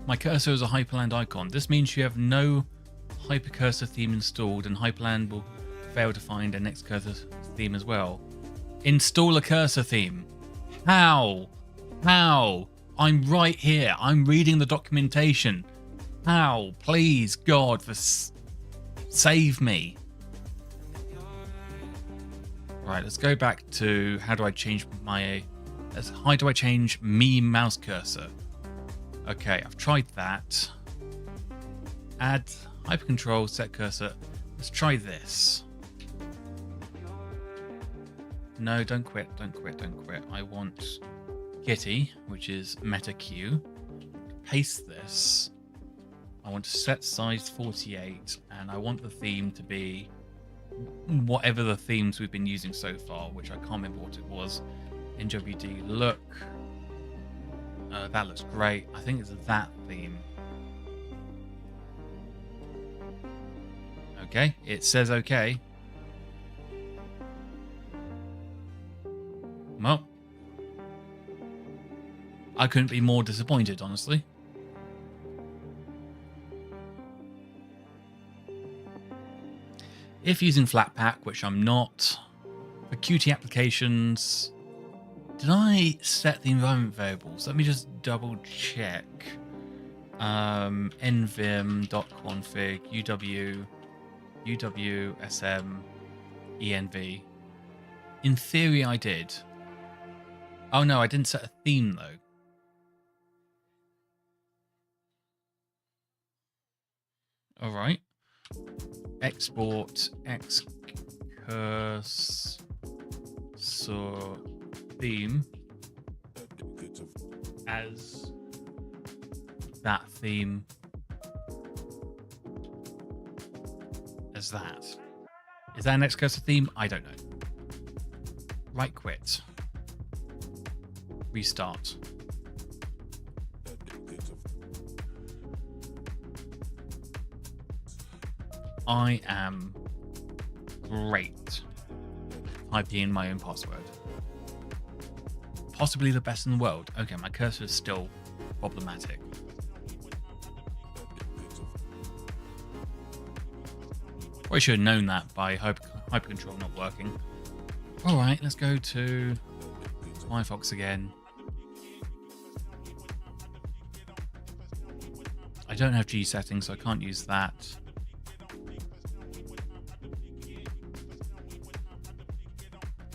My cursor is a Hyperland icon. This means you have no hypercursor theme installed and Hyperland will fail to find a next cursor theme as well. Install a cursor theme. How? How? I'm right here. I'm reading the documentation. How? Please, God, save me. Right, let's go back to how do I change how do I change me mouse cursor? Okay, I've tried that. Add hypercontrol, set cursor. Let's try this. No, don't quit, don't quit, don't quit. I want Kitty, which is meta Q. Paste this. I want to set size 48, and I want the theme to be whatever the themes we've been using so far, which I can't remember what it was. NWD look. That looks great. I think it's that theme. Okay, it says okay. Well, I couldn't be more disappointed, honestly. If using Flatpak, which I'm not, for Qt applications, did I set the environment variables? Let me just double check. nvim.config uw sm env. In theory, I did. Oh no, I didn't set a theme though. All right. Export Xcursor theme as that theme as that. Is that an Xcursor theme? I don't know. Right, quit. Restart. I am great typing in my own password. Possibly the best in the world. Okay, my cursor is still problematic. Probably should have known that by hypercontrol not working. Alright, let's go to Firefox again. I don't have G settings, so I can't use that.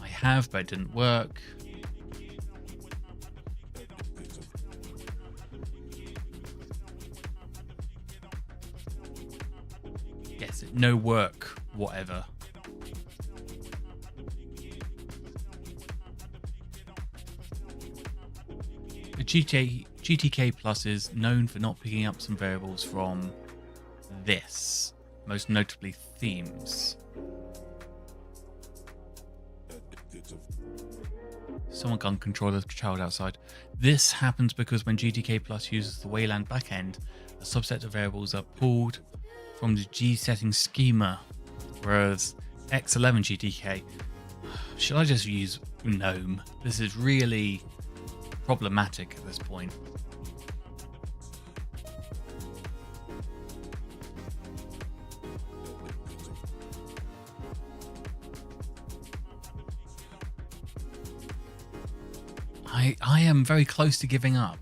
I have, but it didn't work. Yes, no work, whatever. The GTK Plus is known for not picking up some variables from this, most notably themes. Someone can't control the child outside. This happens because when GTK Plus uses the Wayland backend, a subset of variables are pulled from the G setting schema, whereas X11 GTK. Should I just use GNOME? This is really problematic at this point. I am very close to giving up.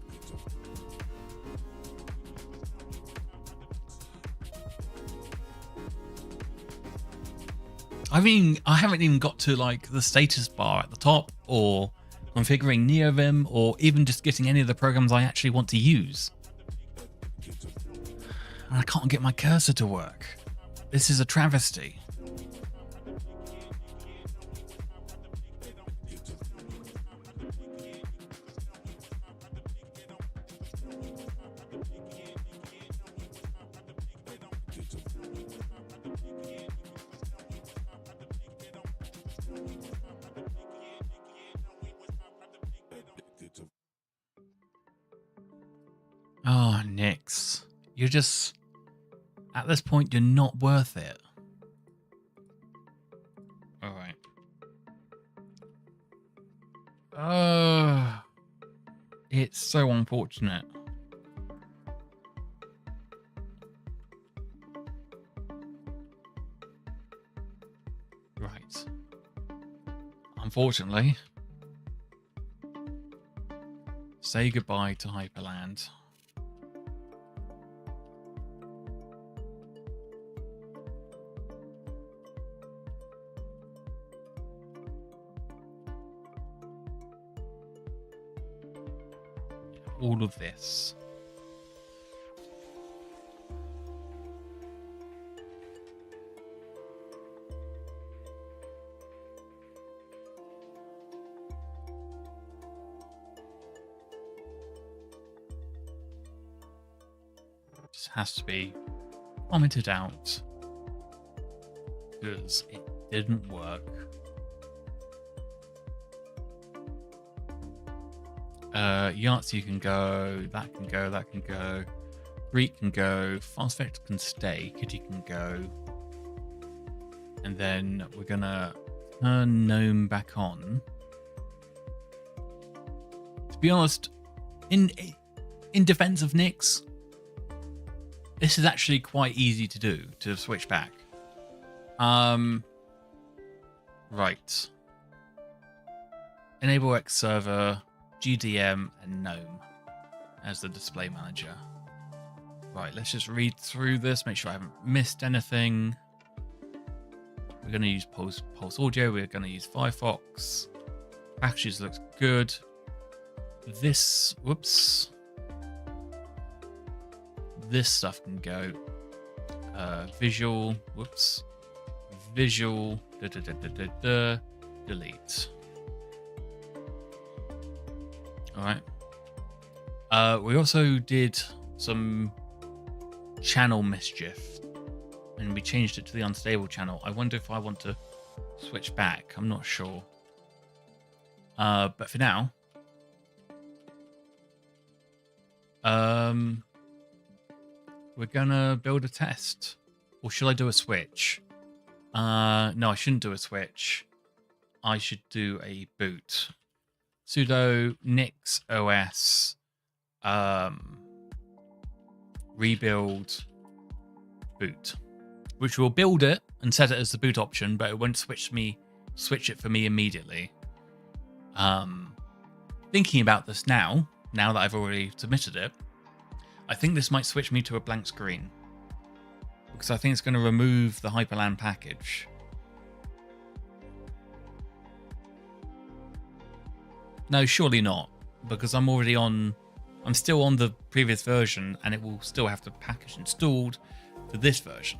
I haven't even got to like the status bar at the top, or configuring NeoVim, or even just getting any of the programs I actually want to use. And I can't get my cursor to work. This is a travesty. Oh, Nix. You're just... At this point, you're not worth it. Alright. It's so unfortunate. Right. Unfortunately, say goodbye to Hyperland. All of this. Just has to be commented out because it didn't work. Yahtzee can go, that can go, that can go. Greek can go, Fast Vector can stay, Kitty can go. And then we're gonna turn GNOME back on. To be honest, in defense of Nix, this is actually quite easy to do, to switch back. Right. Enable X server, GDM, and GNOME as the display manager. Right, let's just read through this, make sure I haven't missed anything. We're going to use Pulse Audio, we're going to use Firefox. Packages looks good. This, whoops. This stuff can go. Visual, whoops. Visual, delete. Alright. We also did some channel mischief and we changed it to the unstable channel. I wonder if I want to switch back. I'm not sure. But for now, we're gonna build a test. Or should I do a switch? No, I shouldn't do a switch. I should do a boot. Sudo NixOS rebuild boot, which will build it and set it as the boot option, but it won't switch it for me immediately. Thinking about this now that I've already submitted it, I think this might switch me to a blank screen because I think it's going to remove the Hyperland package. No, surely not, because I'm still on the previous version and it will still have the package installed for this version.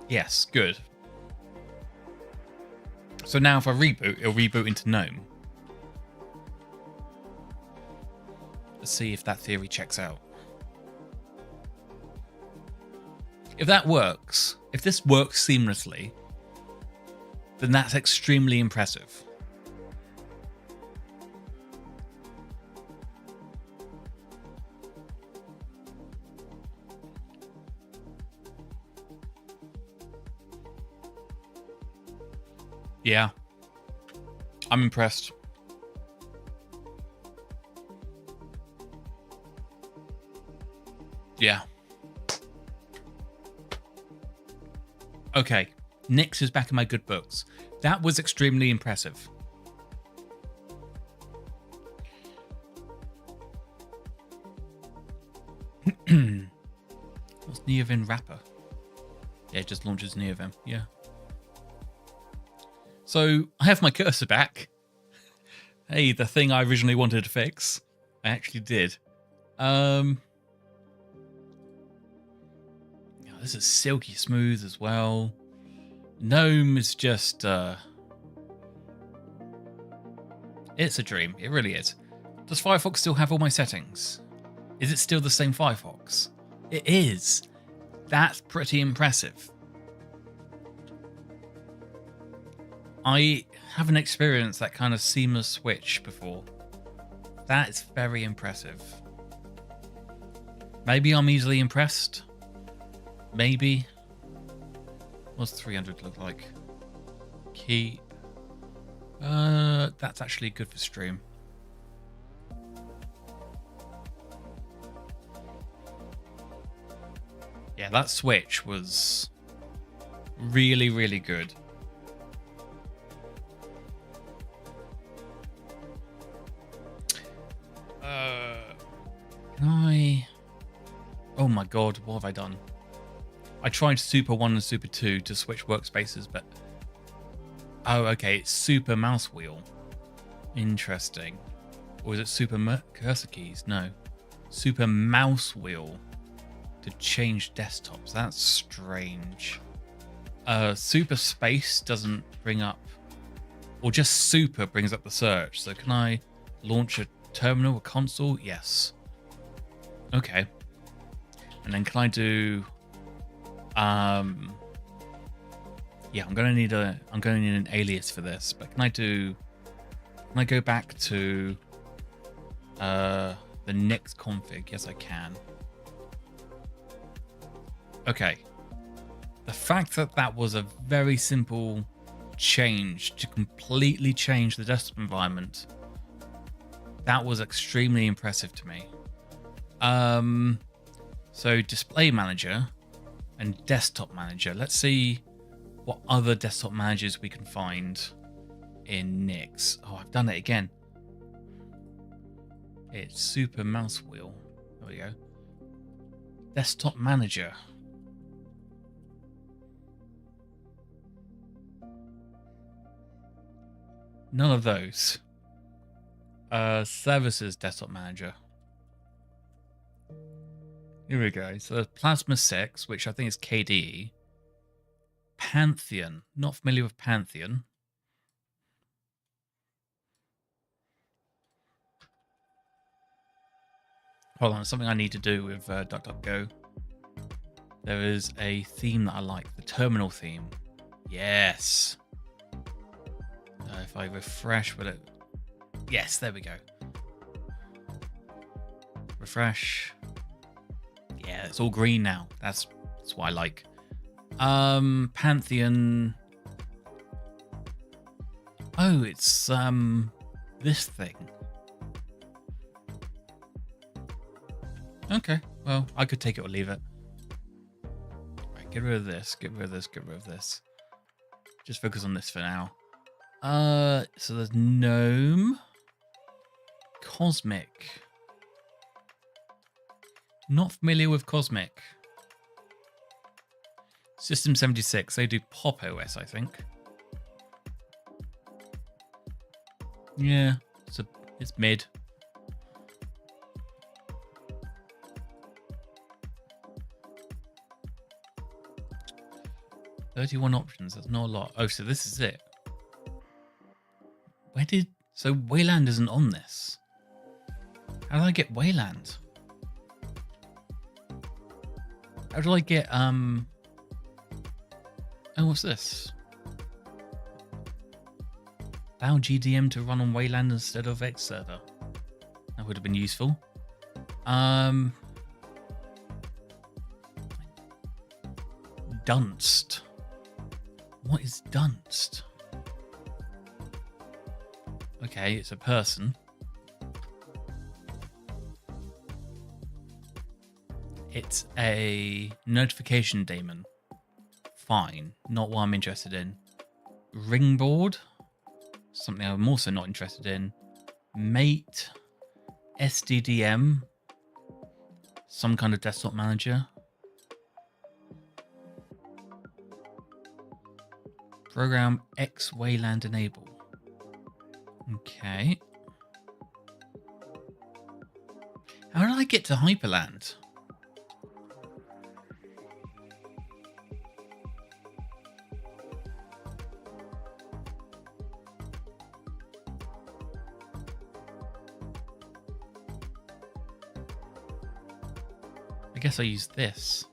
Yes, good. So now if I reboot, it'll reboot into GNOME. Let's see if that theory checks out. If that works, if this works seamlessly, then that's extremely impressive. Yeah, I'm impressed. Yeah. Okay, Nix is back in my good books. That was extremely impressive. What's Neovim wrapper? Yeah, it just launches Neovim. Yeah. So I have my cursor back. Hey, the thing I originally wanted to fix, I actually did. Yeah, this is silky smooth as well. GNOME is just it's a dream. It really is. Does Firefox still have all my settings? Is it still the same Firefox? It is. That's pretty impressive. I haven't experienced that kind of seamless switch before. That is very impressive. Maybe I'm easily impressed. Maybe. What's 300 look like? Keep. That's actually good for stream. Yeah, that switch was really, really good. Can I... Oh my god, what have I done? I tried Super 1 and Super 2 to switch workspaces, but... Oh, okay, it's Super Mouse Wheel. Interesting. Or is it Super Cursor Keys? No. Super Mouse Wheel to change desktops. That's strange. Super Space doesn't bring up... Or just Super brings up the search. So can I launch a terminal, a console? Yes. Okay. And then can I do... Yeah, I'm gonna need an alias for this, but can I go back to the Nix config? Yes, I can. Okay. The fact that that was a very simple change to completely change the desktop environment, that was extremely impressive to me. So display manager and desktop manager. Let's see what other desktop managers we can find in Nix. Oh, I've done it again. It's Super Mouse Wheel. There we go. Desktop manager. None of those. Services desktop manager. Here we go. So there's Plasma 6, which I think is KDE. Pantheon. Not familiar with Pantheon. Hold on, something I need to do with DuckDuckGo. There is a theme that I like. The terminal theme. Yes. If I refresh, will it... Yes, there we go. Refresh. Yeah, it's all green now. That's what I like. Pantheon. Oh, it's this thing. Okay, well, I could take it or leave it. Right, get rid of this, get rid of this, get rid of this. Just focus on this for now. So there's GNOME. Cosmic. Not familiar with Cosmic. System 76. They do Pop OS, I think. Yeah, it's mid. $31 options. That's not a lot. Oh, so this is it. So Wayland isn't on this. How do I get Wayland? How do I get oh, what's this? Allow GDM to run on Wayland instead of X server. That would have been useful. Dunst. What is Dunst? Okay, it's a person. It's a notification daemon. Fine, not what I'm interested in. Ringboard, something I'm also not interested in. Mate, SDDM, some kind of desktop manager. Program X Wayland enable. Okay. How did I get to Hyperland? I guess I used this.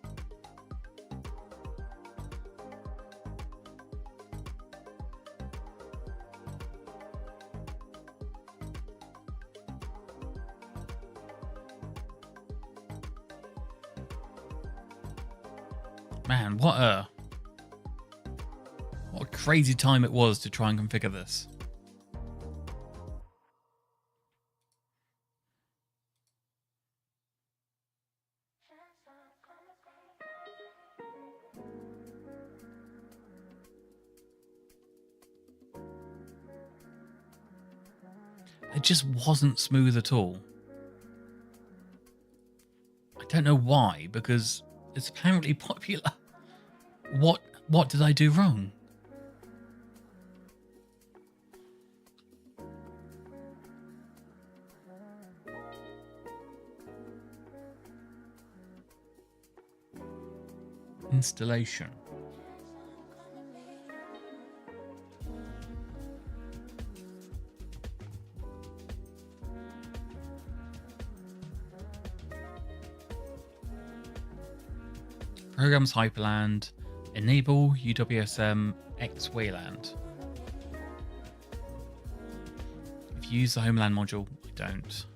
Man, what a crazy time it was to try and configure this. It just wasn't smooth at all. I don't know why, because it's apparently popular. What did I do wrong? Installation. Programs Hyperland. Enable UWSM X Wayland. If you use the Homeland module, I don't.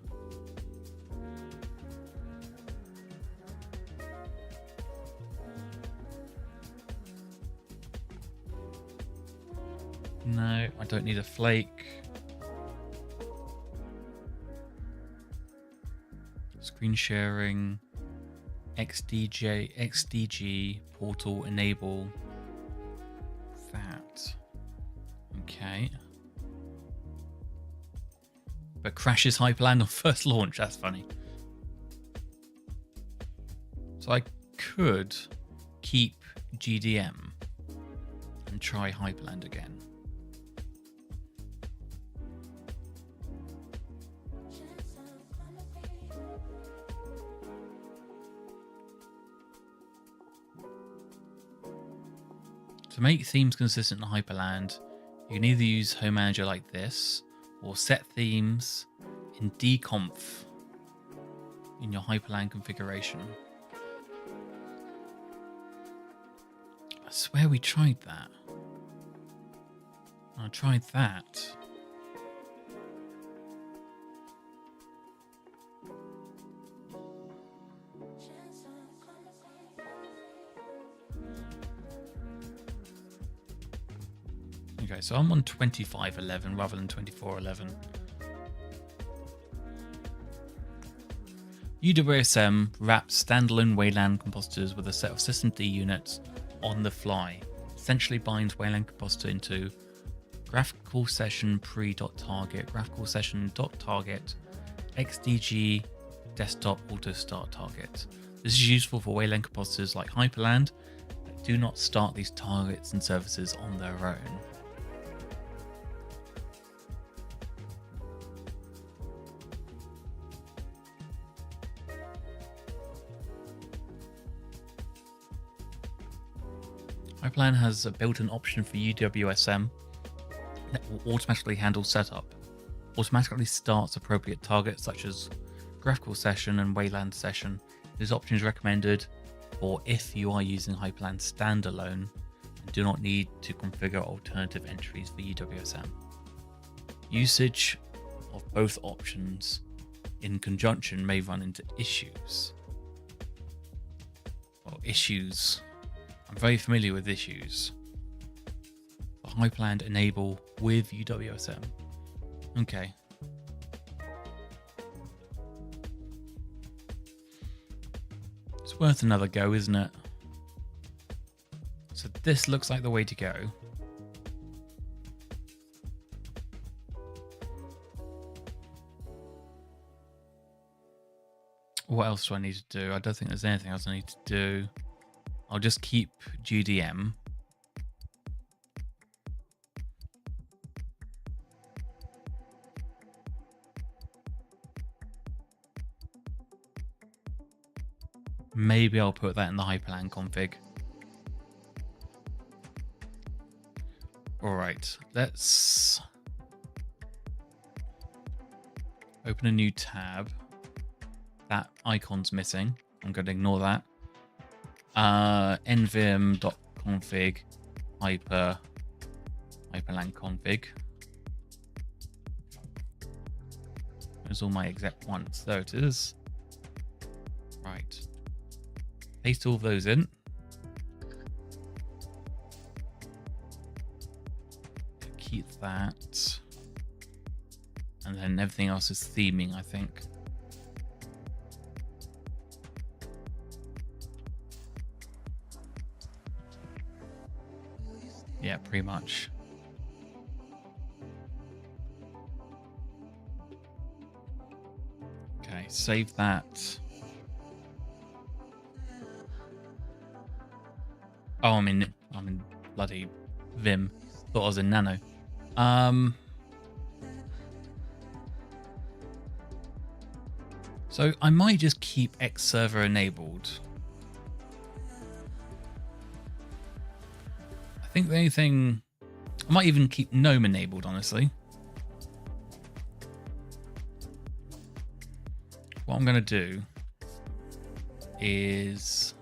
No, I don't need a flake. Screen sharing. XDG portal enable that. Okay. But crashes Hyperland on first launch. That's funny. So I could keep GDM and try Hyperland again. To make themes consistent in Hyperland, you can either use Home Manager like this, or set themes in dconf in your Hyperland configuration. I swear we tried that. I tried that. Okay, so I'm on 25.11 rather than 24.11. UWSM wraps standalone Wayland compositors with a set of systemd units on the fly. Essentially binds Wayland compositor into graphical session pre.target, graphical session.target, XDG desktop auto start target. This is useful for Wayland compositors like Hyperland that do not start these targets and services on their own. Hyperland has a built-in option for UWSM that will automatically handle setup, automatically starts appropriate targets such as graphical session and Wayland session. This option is recommended for if you are using Hyperland standalone and do not need to configure alternative entries for UWSM. Usage of both options in conjunction may run into issues. Well, issues. I'm very familiar with issues. For Hyperland enable with UWSM. Okay. It's worth another go, isn't it? So this looks like the way to go. What else do I need to do? I don't think there's anything else I need to do. I'll just keep GDM. Maybe I'll put that in the Hyperland config. All right, let's open a new tab. That icon's missing. I'm going to ignore that. nvim.config hyperland config. There's all my exec ones. There it is. Right. Paste all those in. Keep that. And then everything else is theming, I think. Yeah, pretty much. Okay, save that. Oh, I'm in bloody Vim. Thought I was in Nano. So I might just keep X server enabled. I think the only thing, I might even keep GNOME enabled, honestly. What I'm going to do is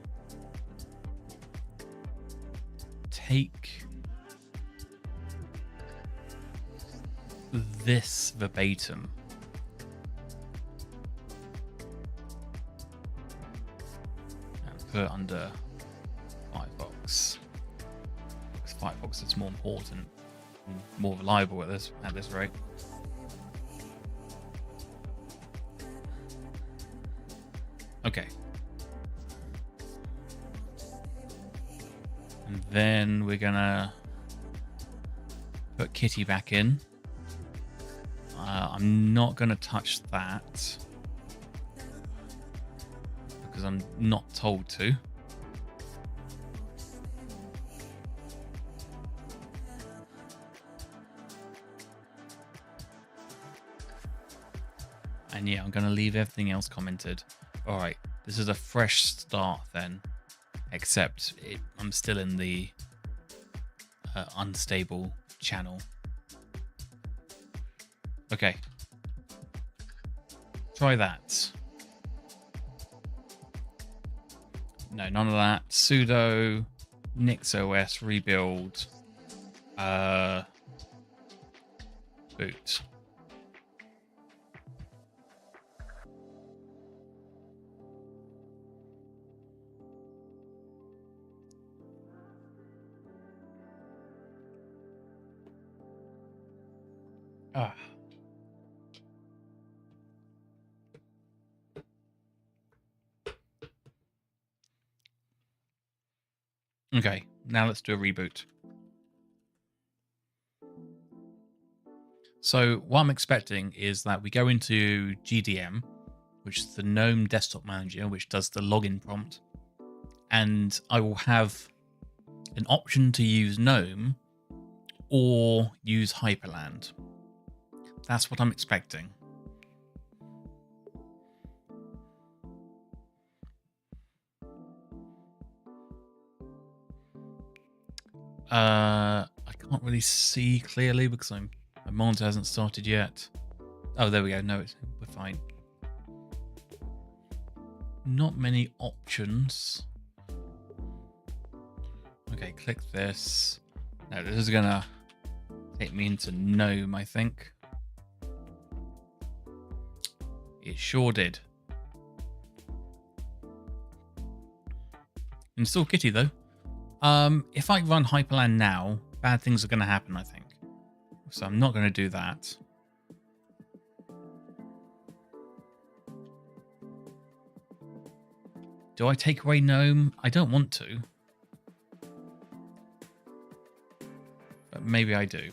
take this verbatim and put it under Firefox. Because Firefox is more important and more reliable at this rate. Okay. And then we're gonna put Kitty back in. I'm not gonna touch that because I'm not told to. And yeah, I'm gonna leave everything else commented. All right, this is a fresh start then, except I'm still in the unstable channel. Okay, try that. No, none of that. Sudo NixOS rebuild boot. Ah. Okay, now let's do a reboot. So what I'm expecting is that we go into GDM, which is the GNOME Desktop Manager, which does the login prompt, and I will have an option to use GNOME or use Hyperland. That's what I'm expecting. I can't really see clearly because my monitor hasn't started yet. Oh, there we go. No, we're fine. Not many options. Okay, click this. Now this is gonna take me into GNOME, I think. It sure did. Install Kitty though. If I run Hyperland now, bad things are going to happen, I think. So I'm not going to do that. Do I take away GNOME? I don't want to. But maybe I do.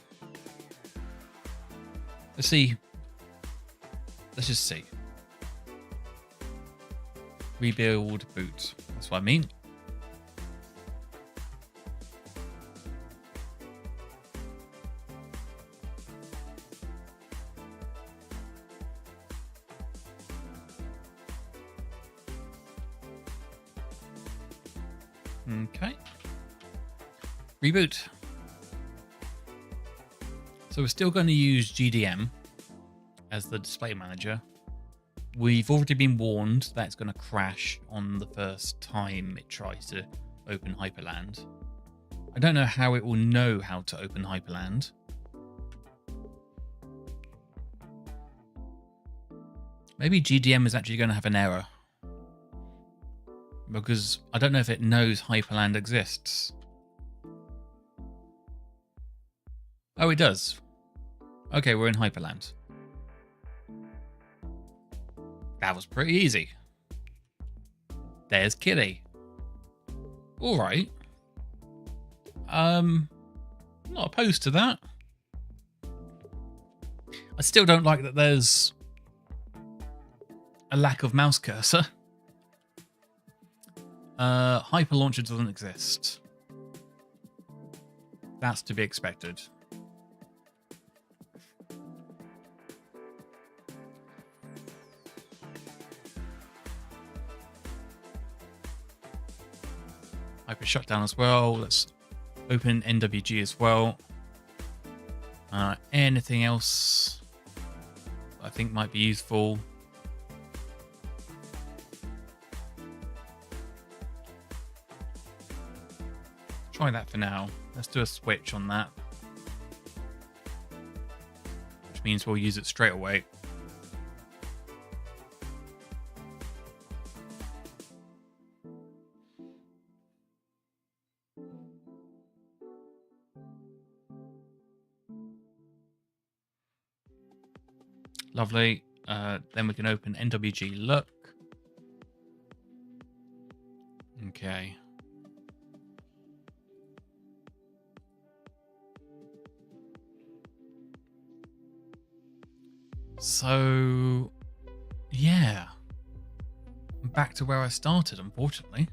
Let's see. Let's just see. Rebuild boot. That's what I mean. Okay. Reboot. So we're still going to use GDM as the display manager. We've already been warned that it's going to crash on the first time it tries to open Hyperland. I don't know how it will know how to open Hyperland. Maybe GDM is actually going to have an error. Because I don't know if it knows Hyperland exists. Oh, it does. Okay, we're in Hyperland. That was pretty easy. There's Kitty. Alright. Not opposed to that. I still don't like that there's a lack of mouse cursor. Hyper Launcher doesn't exist. That's to be expected. Hyper Shutdown as well. Let's open NWG as well. Anything else I think might be useful? Try that for now. Let's do a switch on that. Which means we'll use it straight away. Lovely. Then we can open NWG Look. Okay. So, yeah. I'm back to where I started, unfortunately.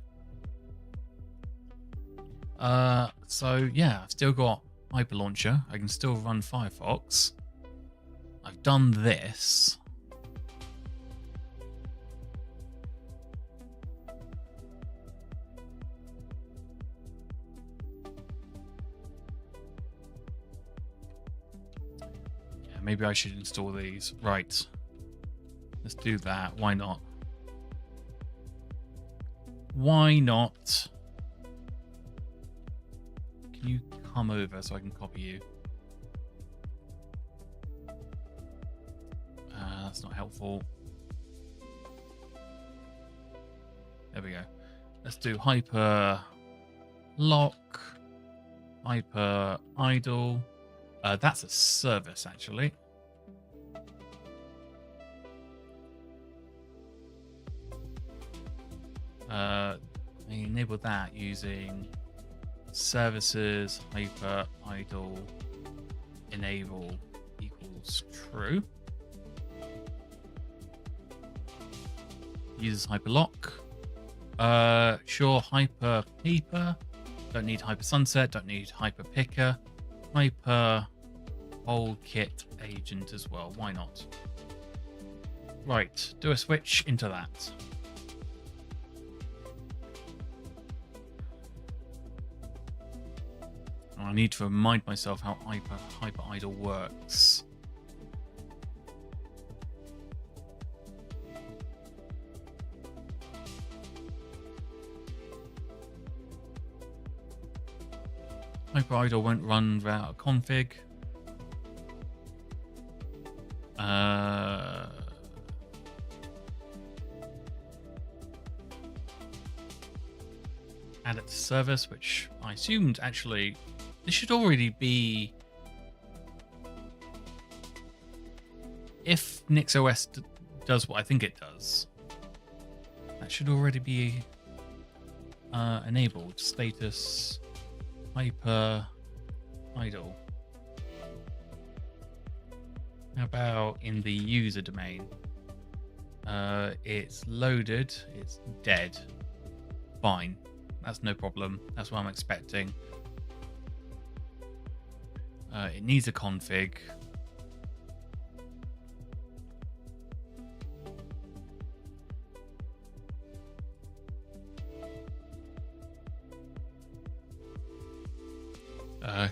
So, yeah, I've still got Hyper Launcher. I can still run Firefox. I've done this. Yeah, maybe I should install these. Right. Let's do that. Why not? Why not? Can you come over so I can copy you? That's not helpful. There we go. Let's do Hyper Lock, Hyper Idle. That's a service, actually. I enable that using services Hyper Idle enable equals true. Uses Hyperlock. Sure, Hyper Paper. Don't need Hyper Sunset. Don't need Hyper Picker. Hyper Whole Kit Agent as well. Why not? Right, do a switch into that. I need to remind myself how Hyper Idle works. Hyper Idle won't run without a config. Add it to service, which I assumed actually this should already be. If NixOS does what I think it does, that should already be Enabled status hyper idle. How about in the user domain? It's loaded, it's dead. Fine, that's no problem. That's what I'm expecting. It needs a config.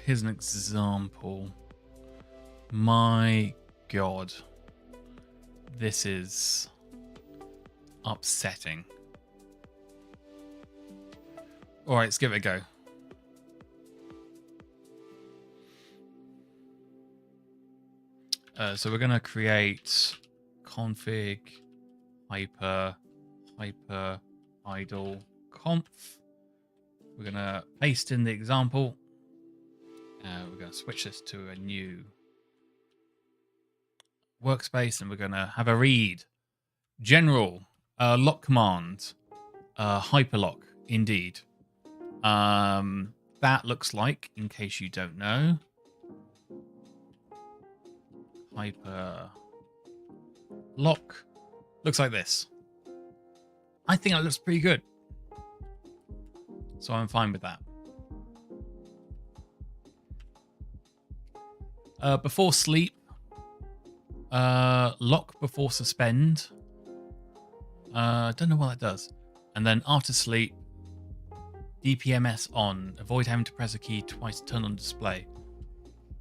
Here's an example. My God, this is upsetting. All right, let's give it a go. So we're going to create config hyper idle conf. We're going to paste in the example. We're going to switch this to a new workspace, and we're going to have a read. General lock command, hyperlock, indeed. That looks like, in case you don't know, hyper lock looks like this. I think that looks pretty good, so I'm fine with that. Before sleep, lock before suspend. Don't know what that does. And then after sleep, DPMS on. Avoid having to press a key twice to turn on display.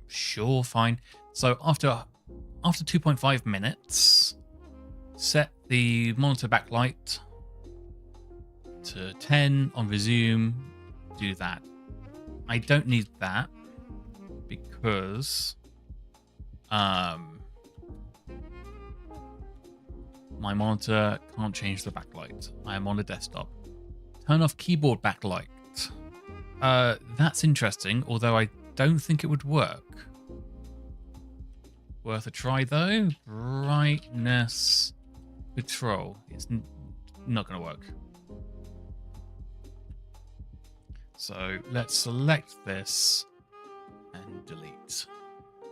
Sure, fine. So after 2.5 minutes, set the monitor backlight to 10 on resume. Do that. I don't need that because my monitor can't change the backlight. I am on a desktop. Turn off keyboard backlight. That's interesting, although I don't think it would work. Worth a try though. Brightness control. It's not going to work. So let's select this and delete.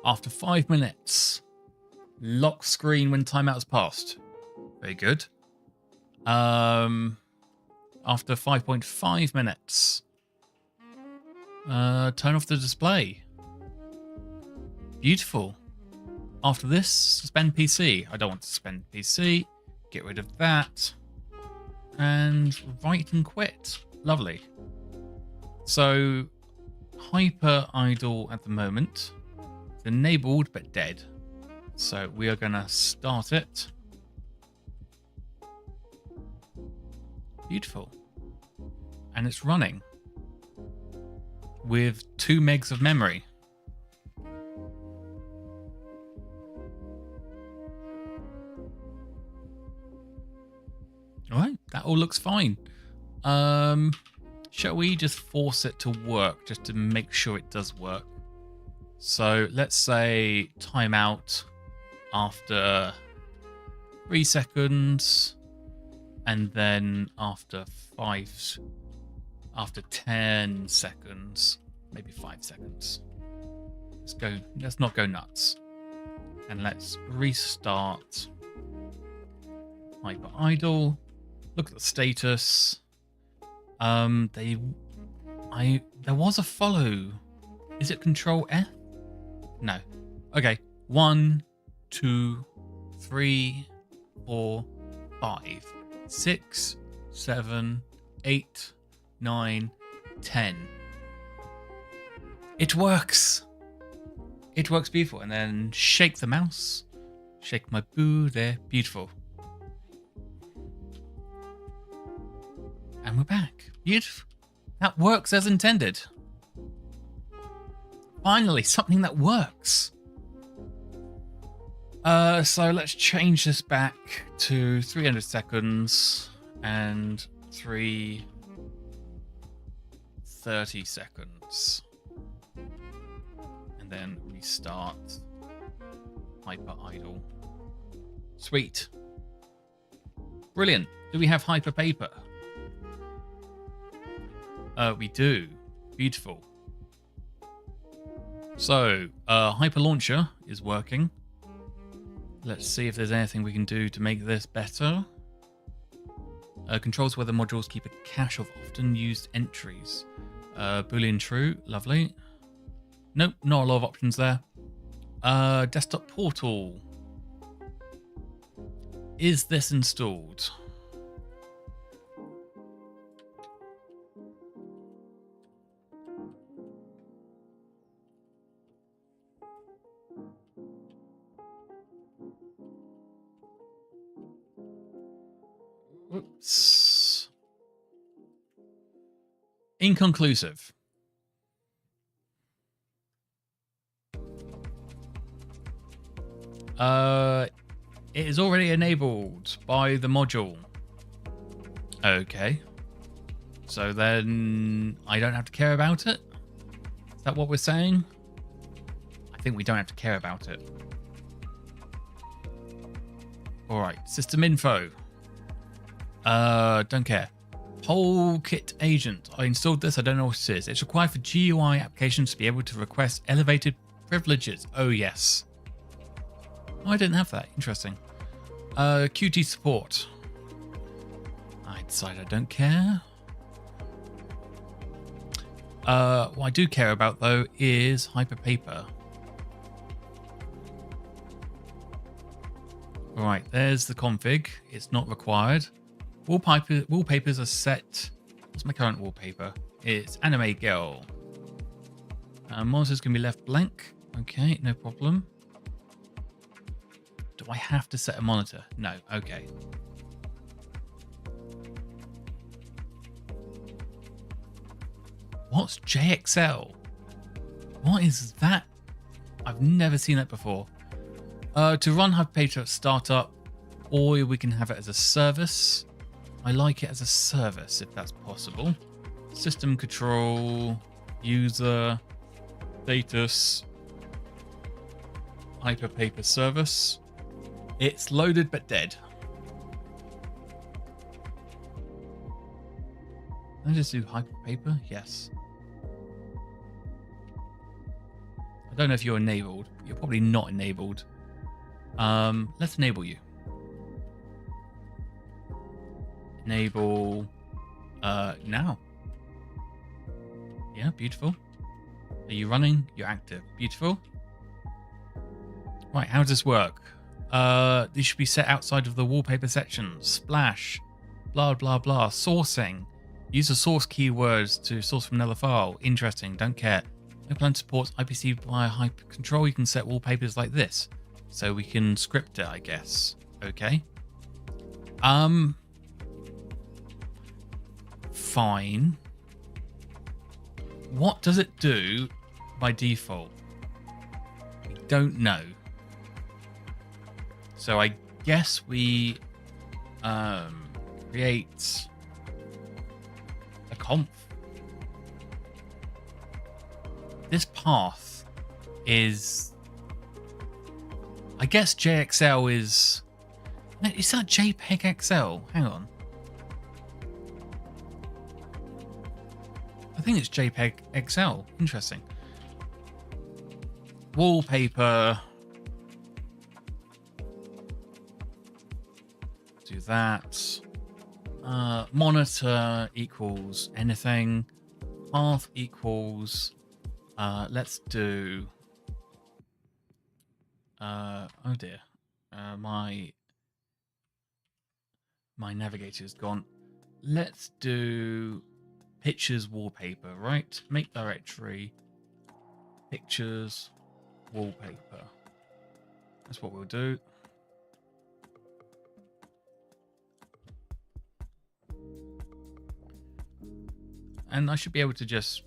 After 5 minutes, lock screen when timeout has passed. Very good. After 5.5 minutes, turn off the display. Beautiful. After this, suspend PC. I don't want to suspend PC. Get rid of that. And write and quit. Lovely. So, hyper idle at the moment. It's enabled but dead. So we are going to start it. Beautiful. And it's running with 2 megs of memory. All right, that all looks fine. Shall we just force it to work just to make sure it does work? So let's say timeout after 3 seconds, and then after 10 seconds, maybe 5 seconds. Let's not go nuts. And let's restart hyper idle. Look at the status. There was a follow. Is it Control F? No. Okay. 1, 2, 3, 4, 5, 6, 7, 8, 9, 10. It works. It works beautiful. And then shake the mouse. Shake my boo there. Beautiful. And we're back. Beautiful. That works as intended. Finally, something that works. So let's change this back to 300 seconds and 330 seconds. And then restart hyper idle. Sweet. Brilliant. Do we have hyper paper? We do. Beautiful. So, Hyper Launcher is working. Let's see if there's anything we can do to make this better. Controls whether modules keep a cache of often used entries. Boolean true, lovely. Nope, not a lot of options there. Desktop portal. Is this installed? Whoops. Inconclusive. It is already enabled by the module. Okay. So then I don't have to care about it? Is that what we're saying? I think we don't have to care about it. Alright, system info. Don't care. Whole kit agent. I installed this, I don't know what it is. It's required for GUI applications to be able to request elevated privileges. Oh yes. Oh, I didn't have that. Interesting. Qt support. I decide I don't care. What I do care about though is Hyperpaper. Right, there's the config. It's not required. Wallpapers are set. What's my current wallpaper? It's Anime Girl. Monitors can be left blank. Okay, no problem. Do I have to set a monitor? No, okay. What's JXL? What is that? I've never seen that before. To run Hyperpaper startup, or we can have it as a service. I like it as a service if that's possible. System control, user, status, Hyperpaper service. It's loaded but dead. Can I just do Hyperpaper? Yes. I don't know if you're enabled. You're probably not enabled. Let's enable you. Enable now. Yeah, beautiful. Are you running? You're active. Beautiful. Right, how does this work? These should be set outside of the wallpaper section. Splash, blah blah blah. Sourcing. Use the source keywords to source from another file. Interesting, don't care. No plan supports IPC via hyper control. You can set wallpapers like this. So we can script it, I guess. Okay. Fine. What does it do by default? We don't know. So I guess we create a conf. This path is, I guess JXL is that JPEG XL? Hang on. I think it's JPEG XL. Interesting. Wallpaper. Do that. Monitor equals anything. Path equals. Let's do. Oh dear. My navigator's gone. Let's do pictures wallpaper, right? Make directory pictures wallpaper. That's what we'll do. And I should be able to just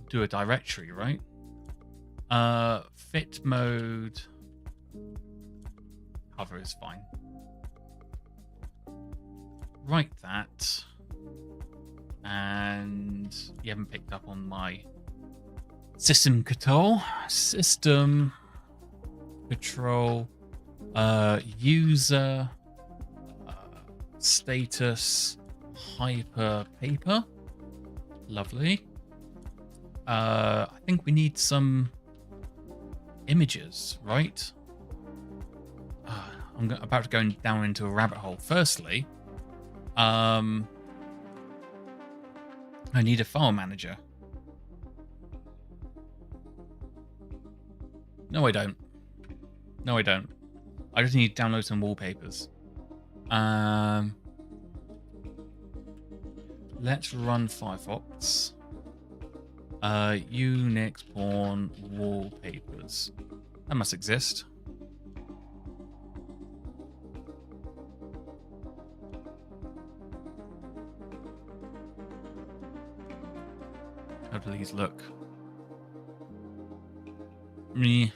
do a directory, right? Fit mode cover is fine. Write that. And you haven't picked up on my system control. System control. User status Hyperpaper. Lovely. I think we need some images, right? I'm about to go down into a rabbit hole. Firstly, I need a file manager. No, I don't. No, I don't. I just need to download some wallpapers. Let's run Firefox. Unix porn wallpapers. That must exist. How do these look? Meh.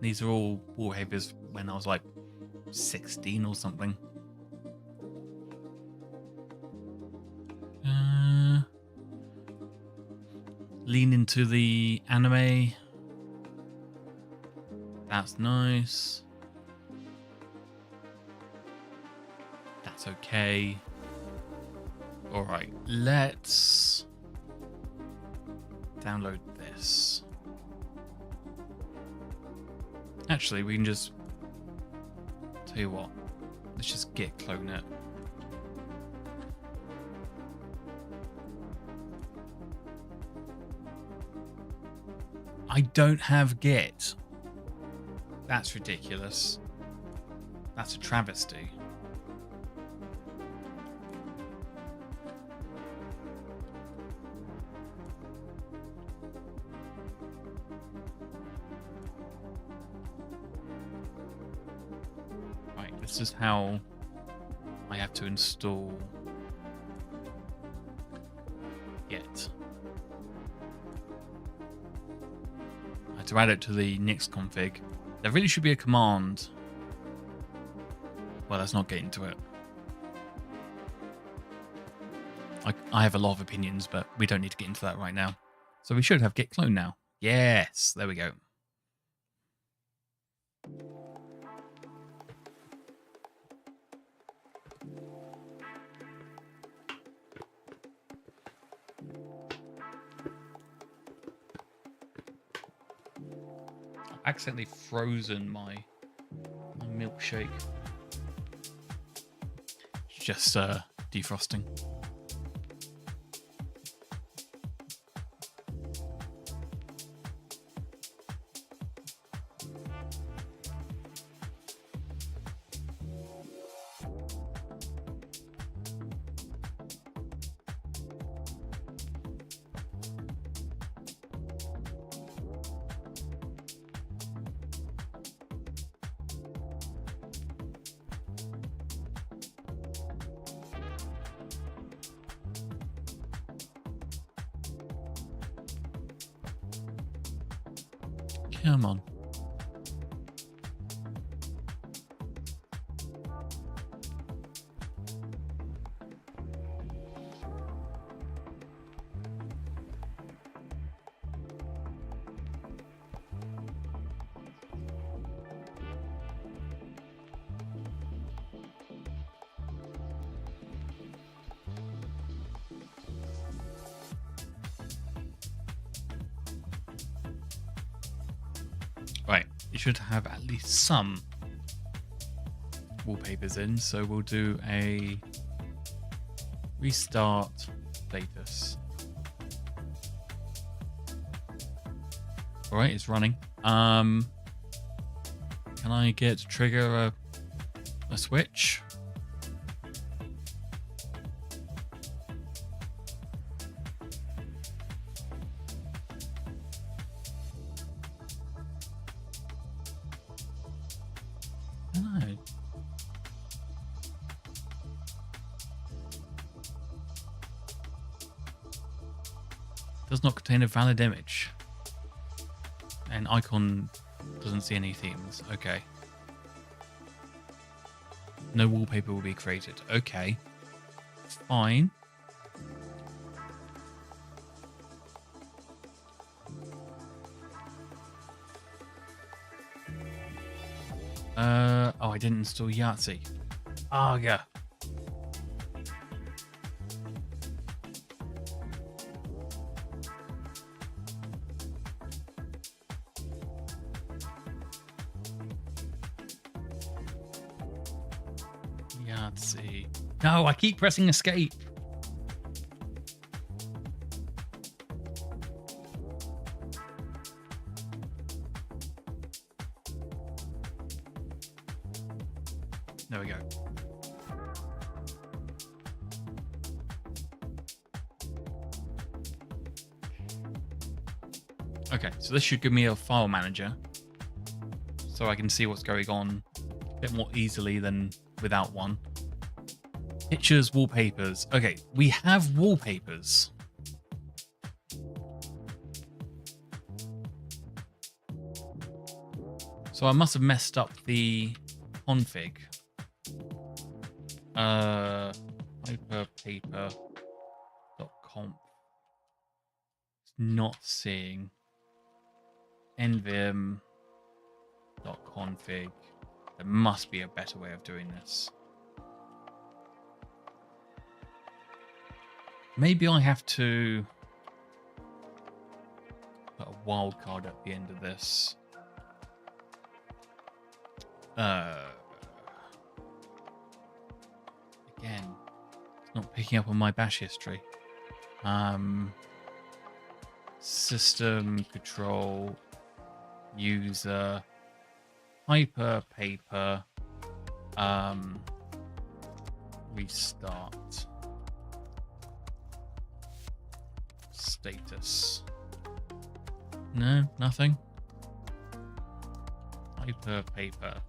These are all wallpapers when I was like 16 or something. Lean into the anime. That's nice. That's okay. Alright, let's download this. Actually, we can just... Tell you what. Let's just git clone it. I don't have git. That's ridiculous. That's a travesty. This is how I have to install Git. I had to add it to the Nix config. There really should be a command. Well, let's not get into it. I have a lot of opinions, but we don't need to get into that right now. So we should have git clone now. Yes, there we go. Accidentally frozen my milkshake. Just defrosting. Come on. Right, you should have at least some wallpapers in, so we'll do a restart status. Alright, it's running. Can I get to trigger a switch? Does not contain a valid image. And icon doesn't see any themes. Okay. No wallpaper will be created. Okay. Fine. Oh, I didn't install Yahtzee. Oh, yeah. Yahtzee. No, I keep pressing escape. There we go. Okay, so this should give me a file manager so I can see what's going on a bit more easily than without one. Pictures, wallpapers. Okay, we have wallpapers. So I must have messed up the config. Hyperpaper.conf. It's not seeing nvim.config. There must be a better way of doing this. Maybe I have to put a wildcard at the end of this. Again, it's not picking up on my bash history. System control user hyperpaper restart status. No, nothing. Hyperpaper.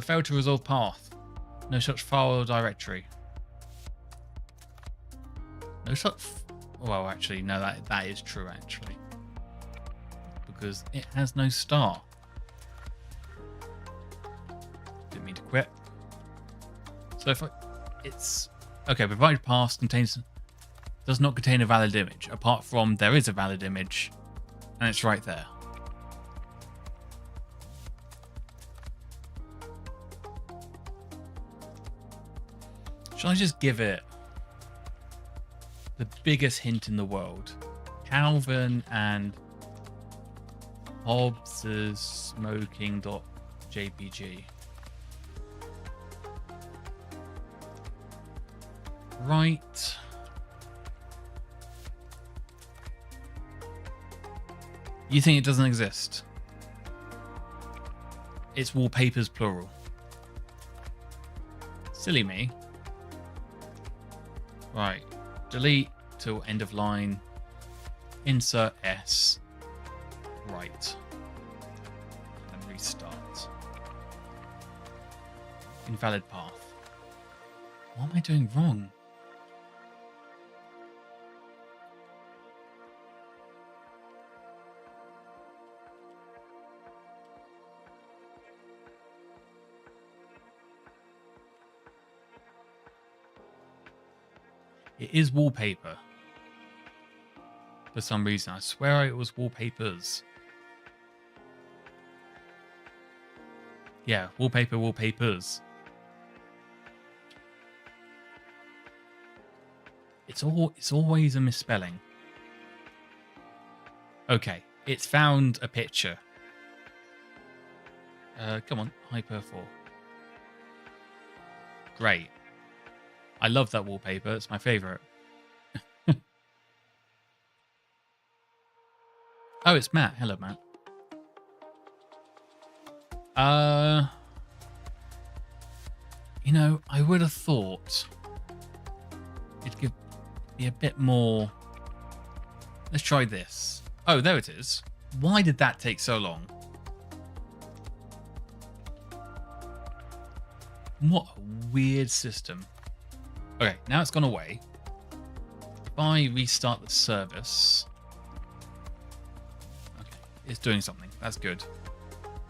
Failed to resolve path. No such file or directory. No such. Well, actually, no. That is true. Actually, because it has no star. Didn't mean to quit. So if it's okay, provided path does not contain a valid image. Apart from there is a valid image, and it's right there. Shall I just give it the biggest hint in the world? Calvin and Hobbes's smoking.jpg. Right. You think it doesn't exist? It's wallpapers plural. Silly me. Right, delete till end of line, insert S, right, and restart. Invalid path. What am I doing wrong? It is wallpaper. For some reason. I swear it was wallpapers. Yeah, wallpapers. It's always a misspelling. Okay, it's found a picture. Come on, Hyper 4. Great. I love that wallpaper. It's my favorite. Oh, it's Matt. Hello, Matt. You know, I would have thought it'd give me a bit more. Let's try this. Oh, there it is. Why did that take so long? What a weird system. Okay, now it's gone away. If I restart the service. Okay, it's doing something. That's good.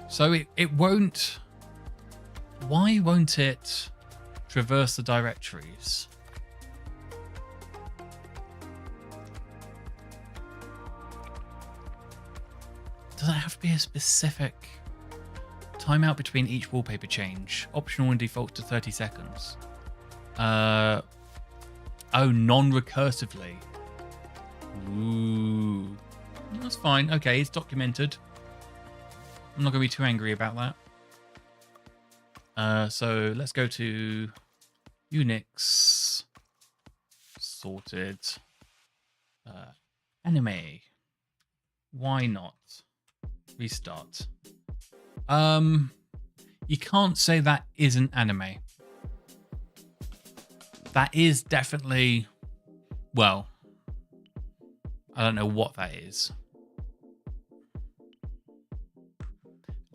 So it won't. Why won't it traverse the directories? Does it have to be a specific timeout between each wallpaper change? Optional and default to 30 seconds. Oh, non-recursively. Ooh. That's fine. Okay, it's documented. I'm not going to be too angry about that. So let's go to Unix. Sorted. Anime. Why not? Restart. You can't say that isn't anime. That is definitely, well, I don't know what that is.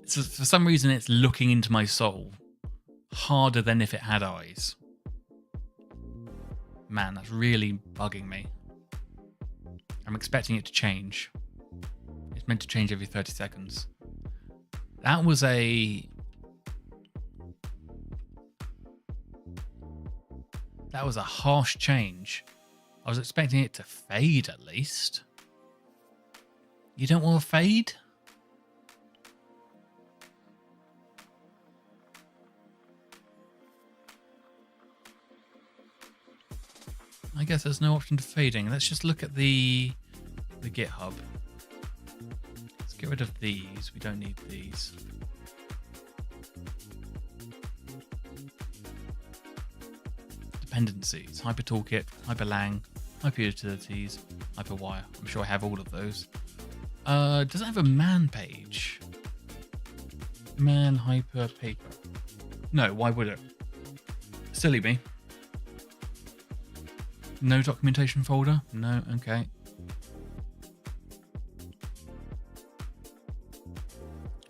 So for some reason, it's looking into my soul harder than if it had eyes. Man, that's really bugging me. I'm expecting it to change. It's meant to change every 30 seconds. That was a harsh change. I was expecting it to fade at least. You don't want to fade? I guess there's no option to fading. Let's just look at the GitHub. Let's get rid of these. We don't need these. Dependencies, Hyper Toolkit, Hyperlang, Hyper Utilities, Hyperwire. I'm sure I have all of those. Does it have a man page? Man Hyper Paper. No, why would it? Silly me. No documentation folder? No, okay.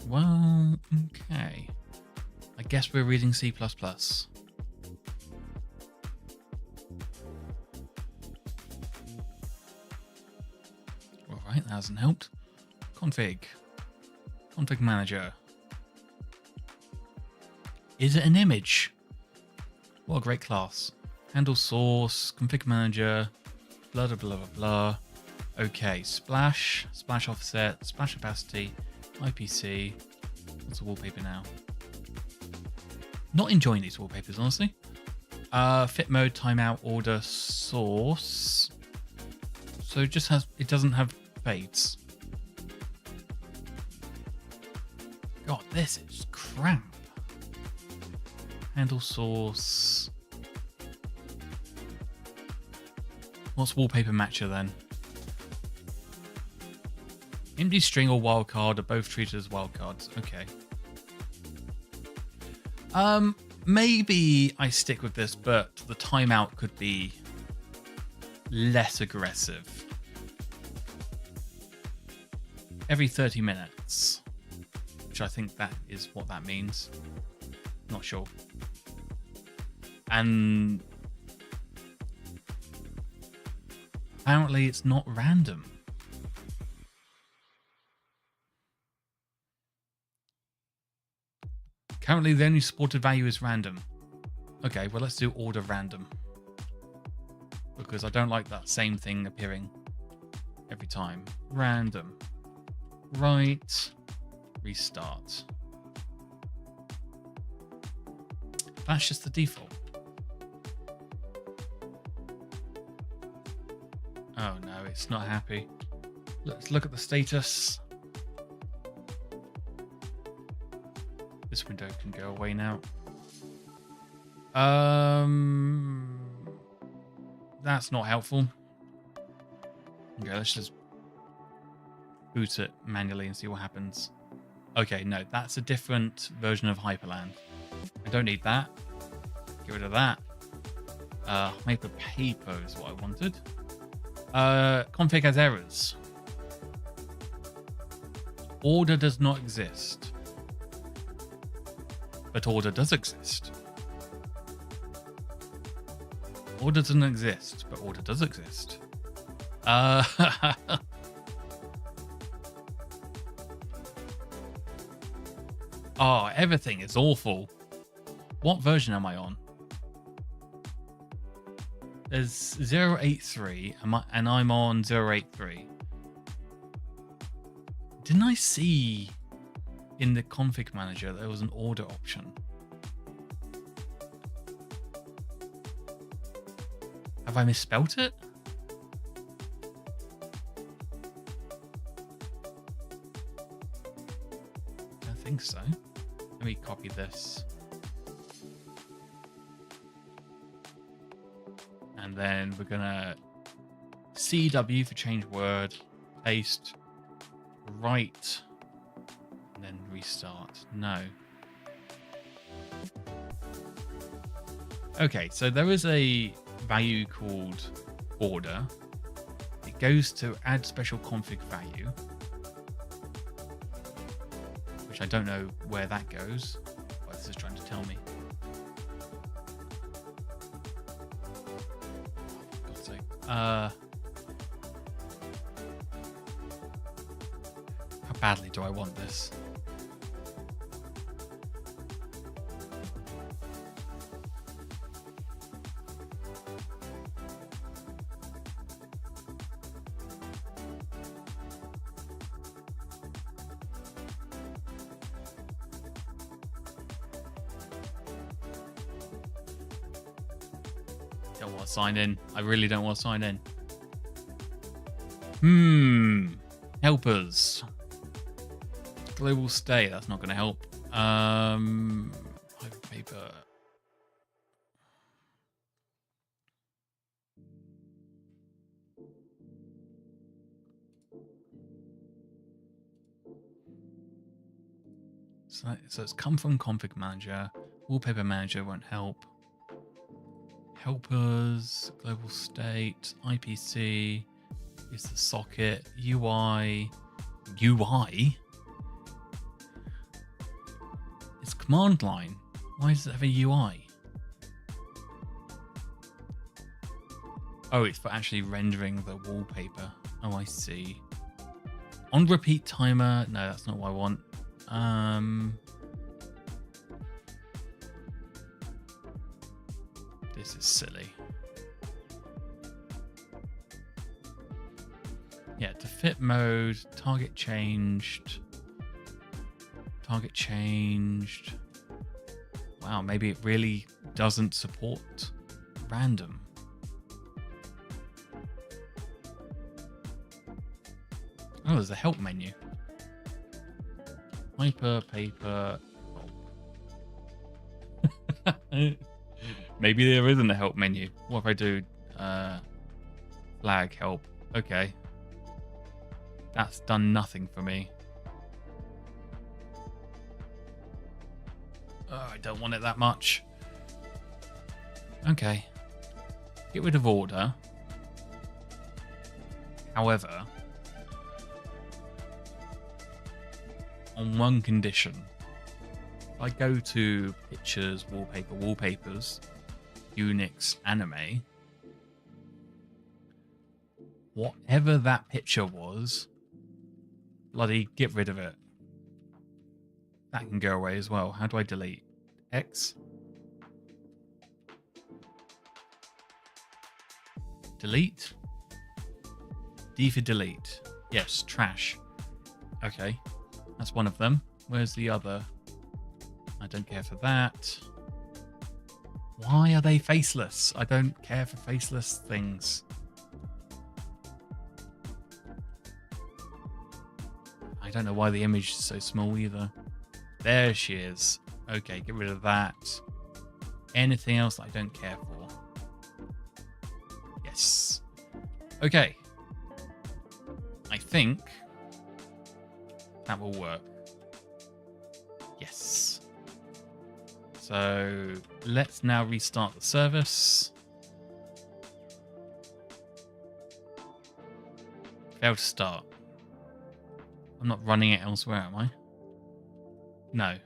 Well, okay. I guess we're reading C++. Alright, that hasn't helped. Config manager. Is it an image? What a great class. Handle source, config manager, blah, blah, blah, blah, blah. Okay, splash offset, splash opacity, IPC. What's the wallpaper now? Not enjoying these wallpapers, honestly. Fit mode, timeout, order, source. So it doesn't have fades. God, this is crap. Handle source. What's wallpaper matcher then? Empty string or wildcard are both treated as wildcards. Okay. Maybe I stick with this, but the timeout could be less aggressive. Every 30 minutes, which I think that is what that means. Not sure. And apparently it's not random. Currently the only supported value is random. Okay, well let's do order random. Because I don't like that same thing appearing every time. Random. Right. Restart. That's just the default. Oh no, it's not happy. Let's look at the status. This window can go away now. That's not helpful. Okay, let's just boot it manually and see what happens. Okay, no, that's a different version of Hyperland. I don't need that. Get rid of that. Hyper Paper is what I wanted. Config has errors. Order does not exist. But order does exist. Order doesn't exist, but order does exist. Oh, everything is awful. What version am I on? There's 083, and I'm on 083. Didn't I see in the config manager there was an order option? Have I misspelt it? I don't think so. Let me copy this. And then we're gonna CW for change word, paste, write, and then restart. No. Okay, so there is a value called order. It goes to add special config value, which I don't know where that goes. What this is trying to tell me. For God's sake. How badly do I want this? Don't want to sign in. I really don't want to sign in. Helpers. Global state. That's not going to help. Paper. So it's come from config manager. Wallpaper manager won't help. Helpers, global state, IPC is the socket, UI. It's command line. Why does it have a UI? Oh, it's for actually rendering the wallpaper. Oh, I see. On repeat timer. No, that's not what I want. This is silly. Yeah, to fit mode, target changed. Target changed. Wow, maybe it really doesn't support random. Oh, there's a help menu. Hyper, paper. Oh. Maybe there isn't a help menu. What if I do flag help? Okay. That's done nothing for me. Oh, I don't want it that much. Okay. Get rid of order. However, on one condition. If I go to pictures, wallpaper, wallpapers, Unix, anime, whatever that picture was, bloody get rid of it. That can go away as well. How do I delete? X? Delete? D for delete. Yes, trash. Okay, that's one of them. Where's the other? I don't care for that. Why are they faceless? I don't care for faceless things. I don't know why the image is so small either. There she is. Okay, get rid of that. Anything else that I don't care for? Yes. Okay. I think that will work. Yes. So let's now restart the service. Failed to start. I'm not running it elsewhere, am I? No.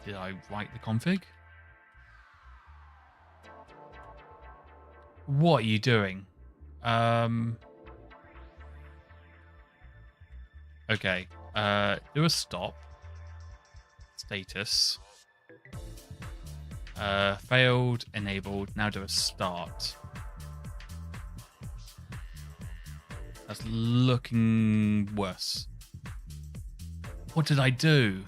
Did I write the config? What are you doing? Okay. Do a stop. Status. Failed, enabled. Now do a start. That's looking worse. What did I do?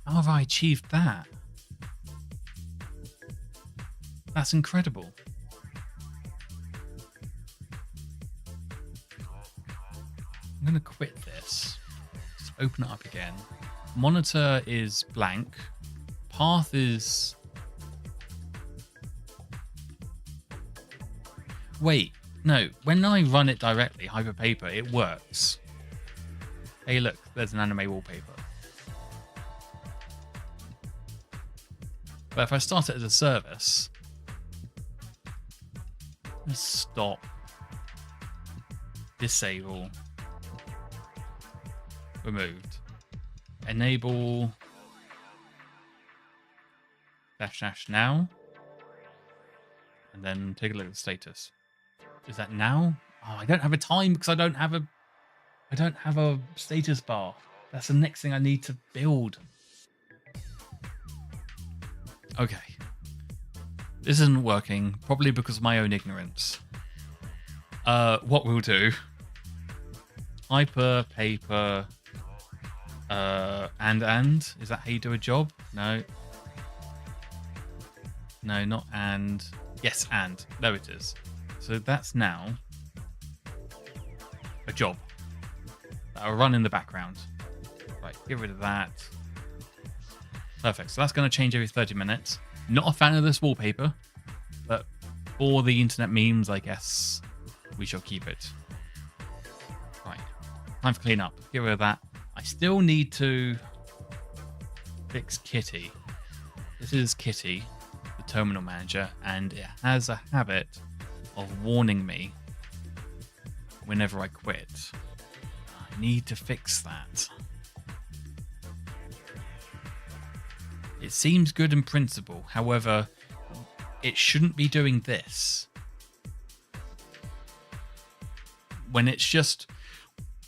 How have I achieved that? That's incredible. I'm going to quit this. Just open it up again. Monitor is blank. Path is... Wait, no. When I run it directly, Hyperpaper, it works. Hey, look, there's an anime wallpaper. But if I start it as a service, let's stop, disable, removed, enable, -- now, and then take a look at the status. Is that now? Oh, I don't have a time because I don't have a status bar. That's the next thing I need to build. Okay. This isn't working, probably because of my own ignorance. What we'll do... Hyperpaper... and? Is that how you do a job? No. No, not and. Yes, and. There it is. So that's now a job that'll run in the background. Right, get rid of that. Perfect. So that's going to change every 30 minutes. Not a fan of this wallpaper, but for the internet memes, I guess we shall keep it. Right. Time for cleanup. Get rid of that. I still need to fix Kitty. This is Kitty, the terminal manager, and it has a habit of warning me whenever I quit. I need to fix that. It seems good in principle, however, it shouldn't be doing this. When it's just...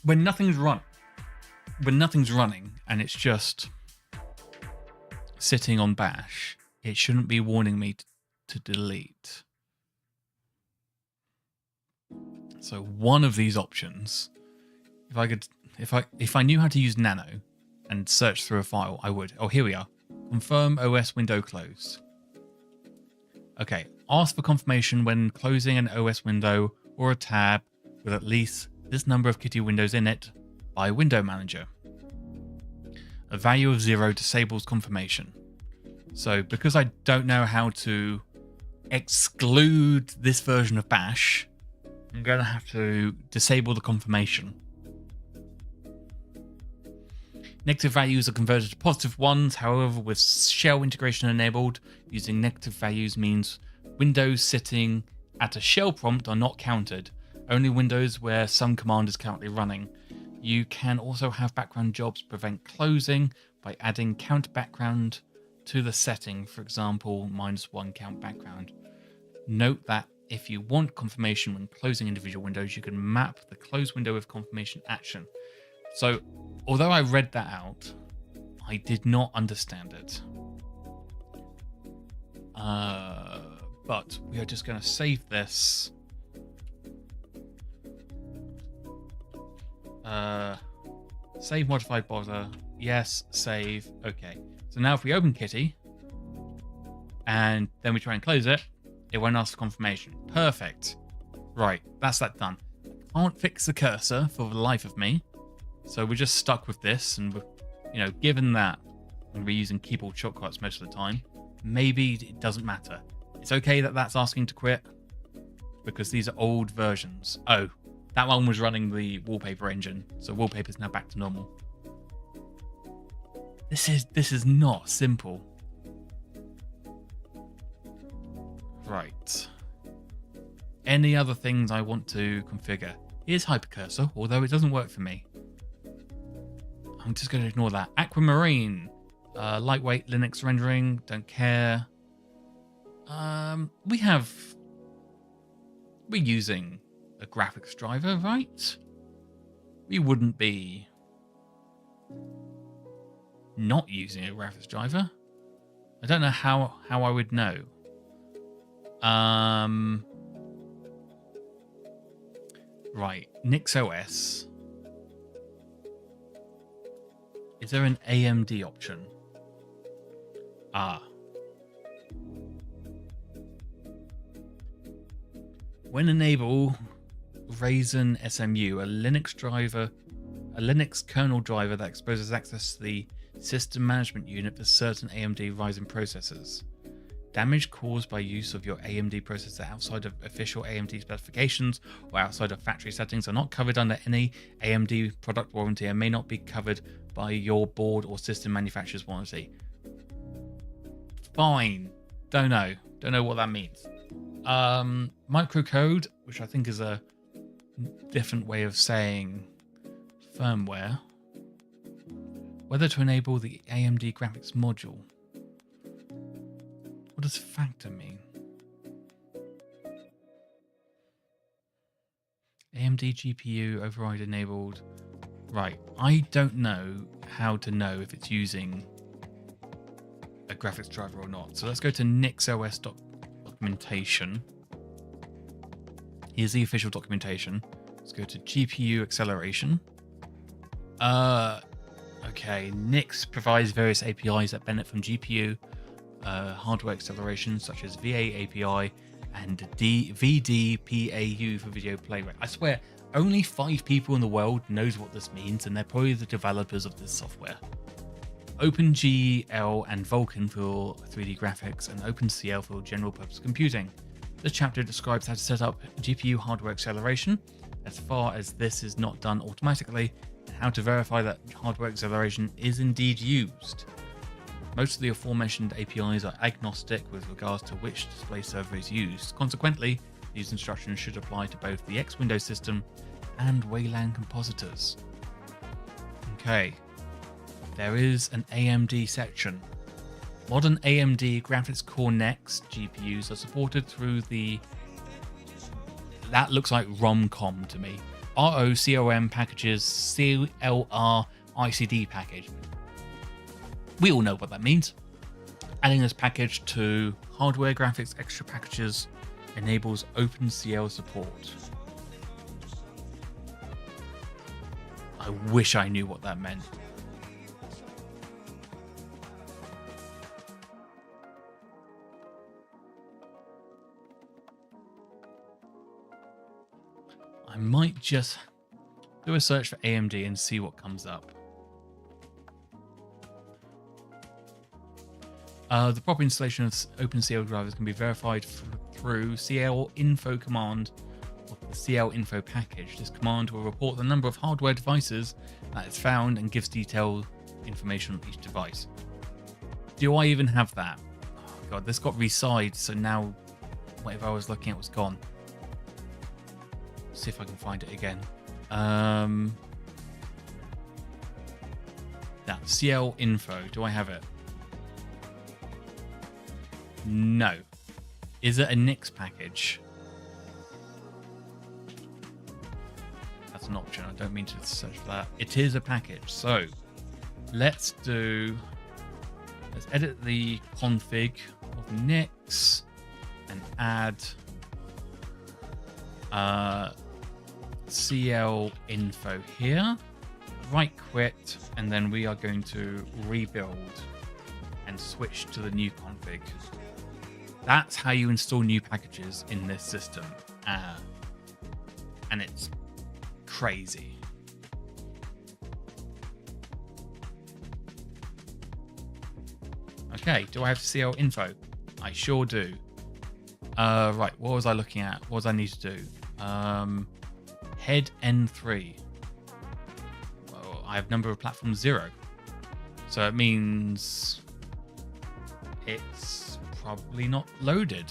When nothing's running and it's just sitting on bash, it shouldn't be warning me to delete. So one of these options, if I knew how to use nano and search through a file, I would. Oh, here we are. Confirm OS window closed. Okay, ask for confirmation when closing an OS window or a tab with at least this number of Kitty windows in it by Window Manager. A value of 0 disables confirmation. So because I don't know how to exclude this version of bash, I'm going to have to disable the confirmation. Negative values are converted to positive ones, however, with shell integration enabled, using negative values means windows sitting at a shell prompt are not counted, only windows where some command is currently running. You can also have background jobs prevent closing by adding count background to the setting, for example, -1 count background. Note that if you want confirmation when closing individual windows, you can map the close window with confirmation action. So, although I read that out, I did not understand it. But we are just going to save this. Save modified bother. Yes, save. Okay. So now if we open Kitty, and then we try and close it, it won't ask for confirmation. Perfect. Right, that's that done. Can't fix the cursor for the life of me. So we're just stuck with this, and we're, given that we're using keyboard shortcuts most of the time, maybe it doesn't matter. It's okay that that's asking to quit, because these are old versions. Oh, that one was running the wallpaper engine, so wallpaper's now back to normal. This is not simple. Right. Any other things I want to configure? Here's hypercursor, although it doesn't work for me. I'm just going to ignore that. Aquamarine. Lightweight Linux rendering. Don't care. We're using a graphics driver, right? We wouldn't be not using a graphics driver. I don't know how I would know. Right, NixOS. Is there an AMD option? Ah. When enable Ryzen SMU, a Linux kernel driver that exposes access to the system management unit for certain AMD Ryzen processors. Damage caused by use of your AMD processor outside of official AMD specifications or outside of factory settings are not covered under any AMD product warranty and may not be covered by your board or system manufacturer's warranty. Fine. Don't know what that means. Microcode, which I think is a different way of saying firmware. Whether to enable the AMD graphics module. What does factor mean? AMD GPU override enabled. Right, I don't know how to know if it's using a graphics driver or not. So let's go to NixOS documentation. Here's the official documentation. Let's go to GPU acceleration. Okay, Nix provides various APIs that benefit from GPU hardware acceleration, such as VA API and VDPAU for video play rate. I swear, only 5 people in the world knows what this means, and they're probably the developers of this software. OpenGL and Vulkan for 3D graphics, and OpenCL for general purpose computing. This chapter describes how to set up GPU hardware acceleration, as far as this is not done automatically, and how to verify that hardware acceleration is indeed used. Most of the aforementioned APIs are agnostic with regards to which display server is used. Consequently, these instructions should apply to both the X Windows system and Wayland compositors. Okay, there is an AMD section. Modern AMD Graphics Core Next GPUs are supported through the... That looks like ROM-COM to me. ROCOM packages CLR ICD package. We all know what that means. Adding this package to hardware graphics extra packages enables OpenCL support. I wish I knew what that meant. I might just do a search for AMD and see what comes up. The proper installation of OpenCL drivers can be verified through CL info command or the CL info package. This command will report the number of hardware devices that is found and gives detailed information on each device. Do I even have that? Oh god, this got resized, so now whatever I was looking at was gone. See if I can find it again. That CL info. Do I have it? No. Is it a Nix package? That's an option. I don't mean to search for that. It is a package. So let's edit the config of Nix and add CL info here. Right quit, and then we are going to rebuild and switch to the new config. That's how you install new packages in this system. And it's crazy. Okay, do I have CL info? I sure do. Right, what was I looking at? What does I need to do? Head N3. Well, I have number of platforms 0. So it means it's probably not loaded.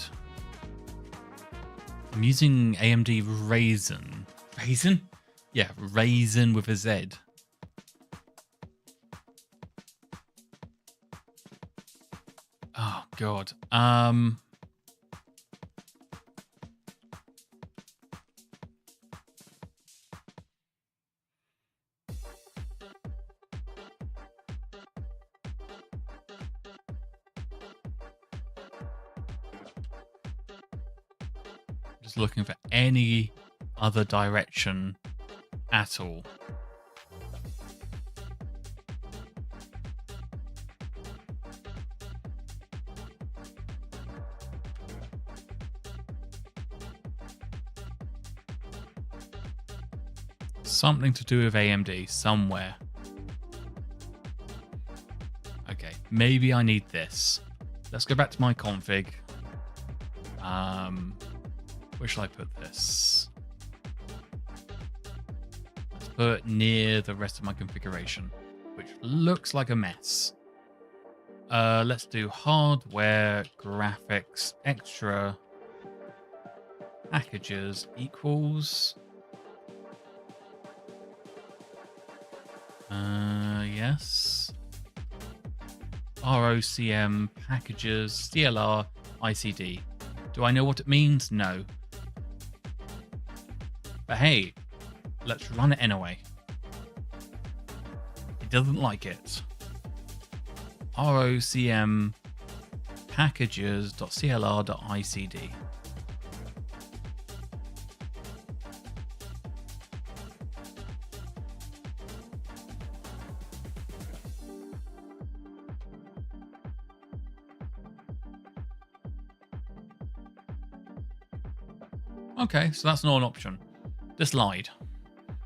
I'm using AMD Ryzen. Ryzen? Yeah, Ryzen with a Z. Oh god. Just looking for any other direction at all. Something to do with AMD somewhere. Okay, maybe I need this. Let's go back to my config. Where shall I put this? Let's put it near the rest of my configuration, which looks like a mess. Let's do hardware, graphics, extra packages equals. Yes. ROCM packages, CLR, ICD. Do I know what it means? No. But hey, let's run it anyway. It doesn't like it. ROCM packages.clr.icd. Okay, so that's not an option. This lied,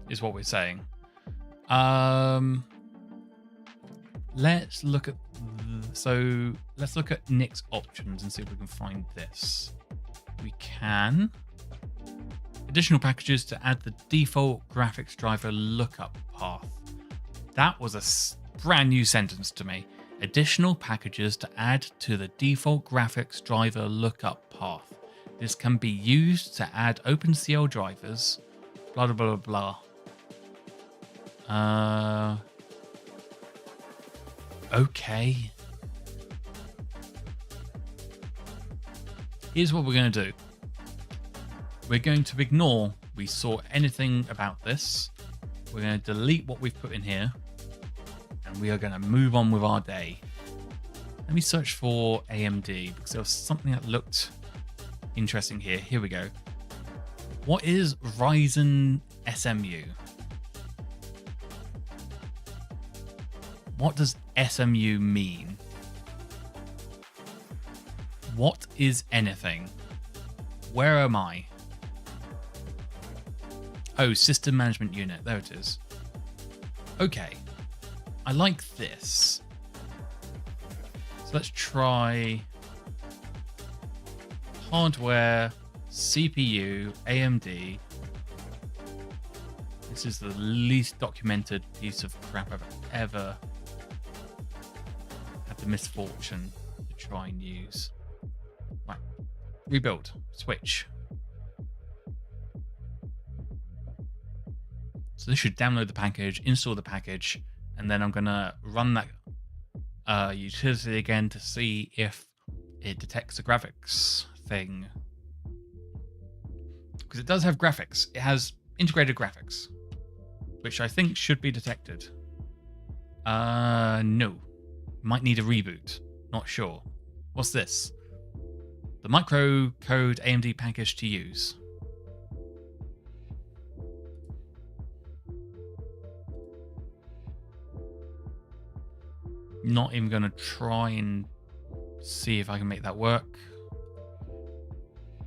is what we're saying. Let's look at Nix options and see if we can find this. We can. Additional packages to add the default graphics driver lookup path. That was a brand new sentence to me. Additional packages to add to the default graphics driver lookup path. This can be used to add OpenCL drivers, blah, blah, blah, blah. Okay. Here's what we're going to do. We're going to ignore we saw anything about this. We're going to delete what we've put in here. And we are going to move on with our day. Let me search for AMD because there was something that looked interesting here. Here we go. What is Ryzen SMU? What does SMU mean? What is anything? Where am I? Oh, System Management Unit. There it is. Okay. I like this. So let's try hardware, CPU, AMD. This is the least documented piece of crap I've ever had the misfortune to try and use. Right. Rebuild. Switch. So this should download the package, install the package, and then I'm going to run that utility again to see if it detects the graphics thing. Because it does have graphics. It has integrated graphics, which I think should be detected. No. Might need a reboot. Not sure. What's this? The microcode AMD package to use. Not even going to try and see if I can make that work.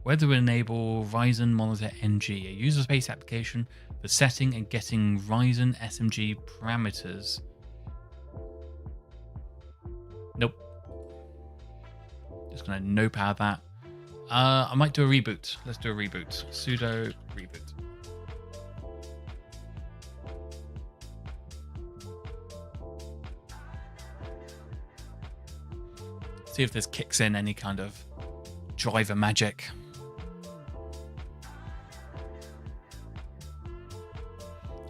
Whether to enable Ryzen Monitor NG, a user space application for setting and getting Ryzen SMG parameters. Nope. Just going to no power that. I might do a reboot. Let's do a reboot. Sudo reboot. See if this kicks in any kind of driver magic.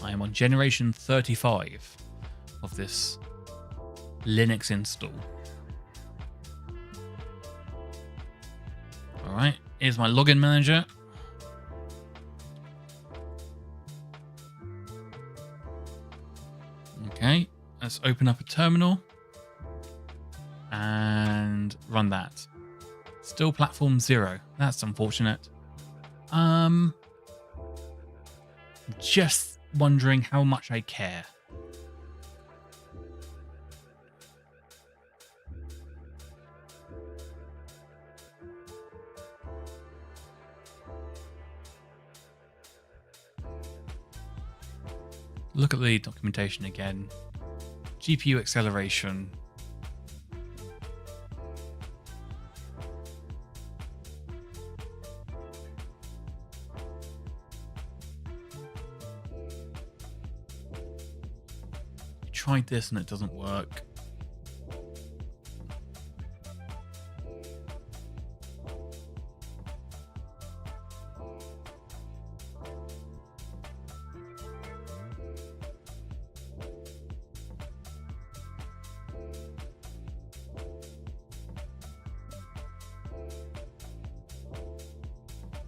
I am on generation 35 of this Linux install. All right, here's my login manager. Okay, let's open up a terminal and run that. Still platform 0. That's unfortunate. Just wondering how much I care. Look at the documentation again. GPU acceleration. Tried this and it doesn't work.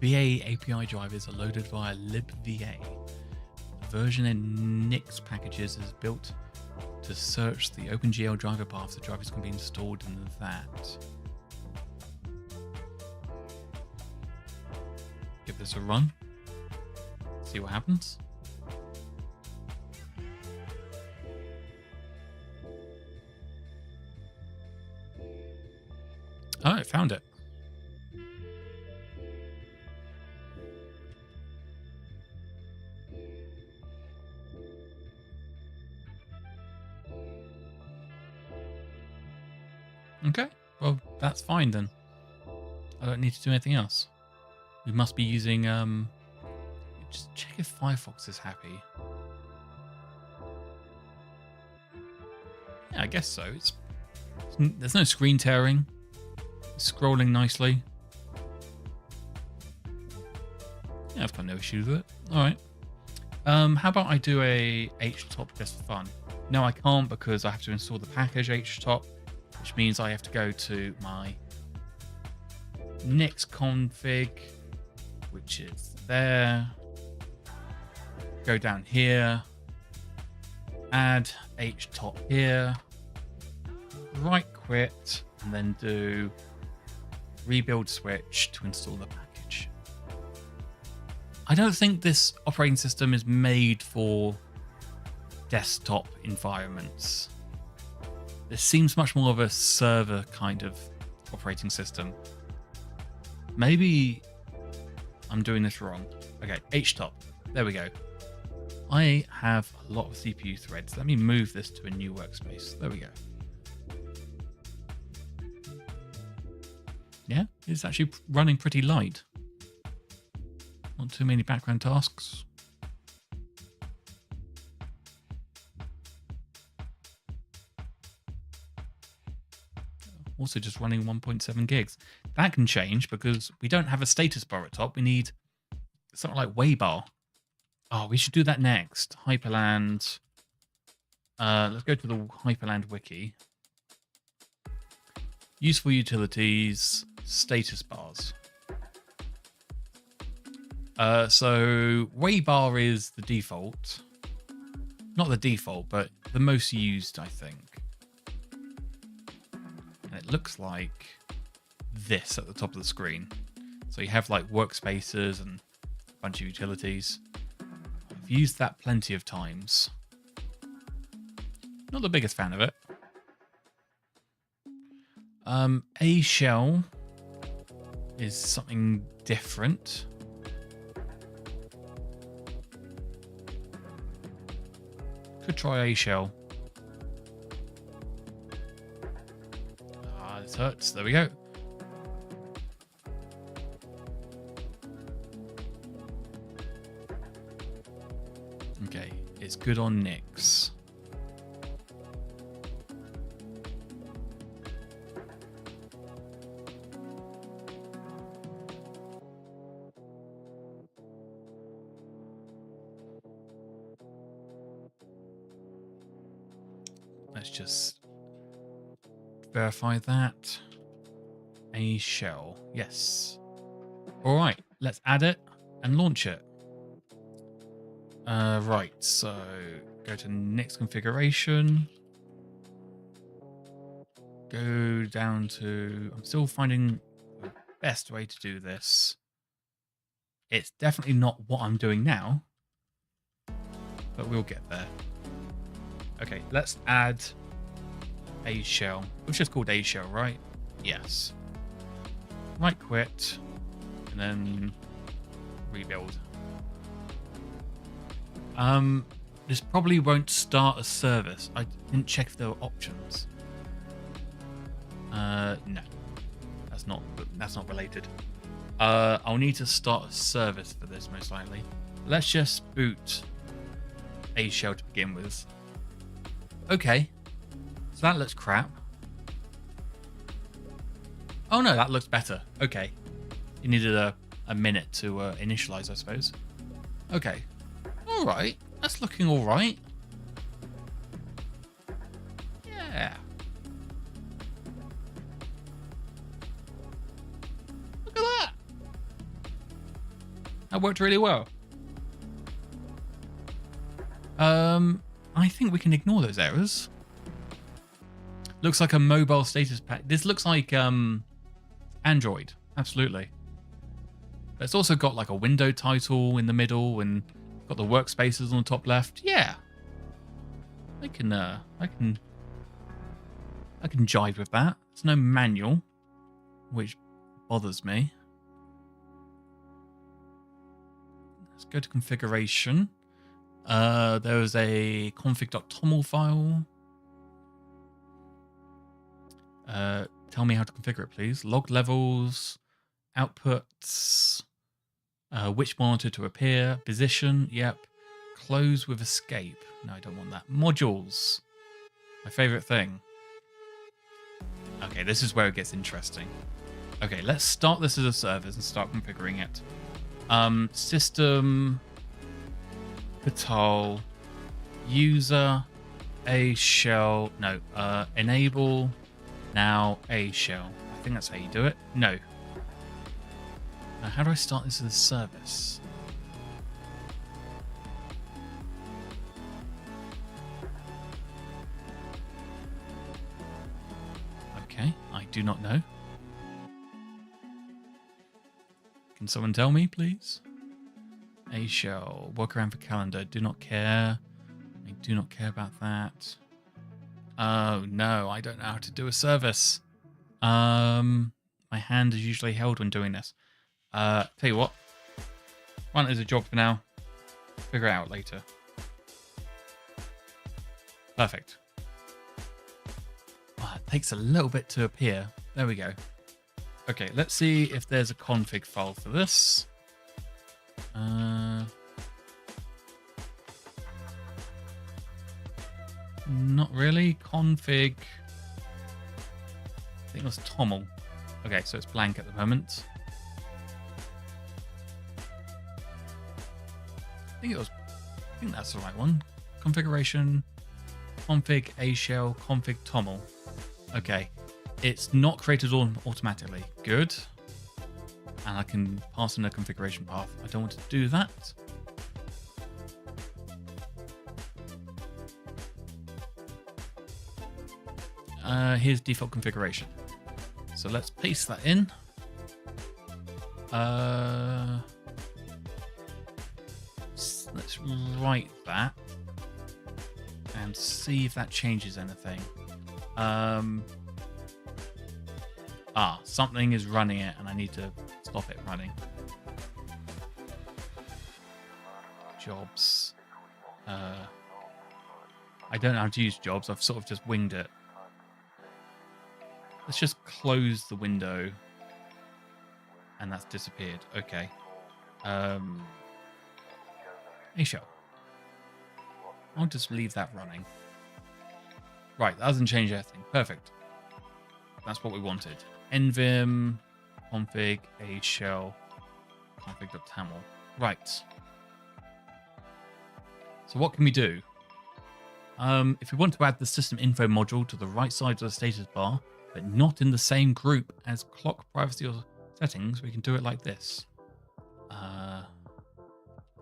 VA API drivers are loaded via libva. The version in Nix packages is built to search the OpenGL driver path the drivers can be installed in that. Give this a run. See what happens. Oh, it found it. Okay, well, that's fine then. I don't need to do anything else. We must be using, just check if Firefox is happy. Yeah, I guess so. There's no screen tearing. It's scrolling nicely. Yeah, I've got no issues with it. All right. How about I do a htop just for fun? No, I can't because I have to install the package htop, which means I have to go to my Nix config, which is there. Go down here, add htop here, right quit, and then do rebuild switch to install the package. I don't think this operating system is made for desktop environments. This seems much more of a server kind of operating system. Maybe I'm doing this wrong. Okay, htop. There we go. I have a lot of CPU threads. Let me move this to a new workspace. There we go. Yeah, it's actually running pretty light. Not too many background tasks. Also just running 1.7 gigs. That can change because we don't have a status bar at top. We need something like Waybar. Oh, we should do that next. Hyperland. Let's go to the Hyperland wiki. Useful utilities, status bars. So Waybar is the default. Not the default, but the most used, I think. And it looks like this at the top of the screen. So you have like workspaces and a bunch of utilities. I've used that plenty of times. Not the biggest fan of it. A shell is something different. Could try a shell. Ah, this hurts. There we go. Okay, it's good on Nix. Let's just verify that. A shell. Yes. All right, let's add it and launch it. Right, so go to Nix configuration. Go down to, I'm still finding the best way to do this. It's definitely not what I'm doing now, but we'll get there. Okay, let's add a shell. It was just called a shell, right? Yes. Right quit, and then rebuild. This probably won't start a service. I didn't check if there were options. No, that's not related. I'll need to start a service for this most likely. Let's just boot a shell to begin with. Okay, so that looks crap. Oh no, that looks better. Okay, you needed a minute to initialize, I suppose. Okay, all right, that's looking all right. Yeah. Look at that. That worked really well. I think we can ignore those errors. Looks like a mobile status pack. This looks like Android, absolutely. But it's also got like a window title in the middle and got the workspaces on the top left. Yeah, I can jive with that. There's no manual, which bothers me. Let's go to configuration. There is a config.toml file. Tell me how to configure it, please. Log levels, outputs, which monitor to appear, position, yep. Close with escape. No, I don't want that. Modules, my favorite thing. Okay, this is where it gets interesting. Okay, let's start this as a service and start configuring it. System, Patal, user, a shell, no, enable, now a shell. I think that's how you do it. No. How do I start this as a service? Okay, I do not know. Can someone tell me, please? A shell, work around for calendar, do not care. I do not care about that. Oh no, I don't know how to do a service. My hand is usually held when doing this. Tell you what, run it as a job for now. Figure it out later. Perfect. Oh, it takes a little bit to appear. There we go. Okay, let's see if there's a config file for this. Not really. Config. I think it was toml. Okay, so it's blank at the moment. I think that's the right one. Configuration, config a shell, config toml. Okay, it's not created automatically. Good. And I can pass in a configuration path. I don't want to do that. Here's default configuration. So let's paste that in. Let's write that and see if that changes anything. Something is running it and I need to stop it running. Jobs. I don't know how to use jobs. I've sort of just winged it. Let's just close the window. And that's disappeared. Okay. A shell. I'll just leave that running. Right, that doesn't change anything. Perfect. That's what we wanted. Nvim, config, a shell, config.taml. Right. So what can we do? If we want to add the system info module to the right side of the status bar, but not in the same group as clock, privacy, or settings, we can do it like this.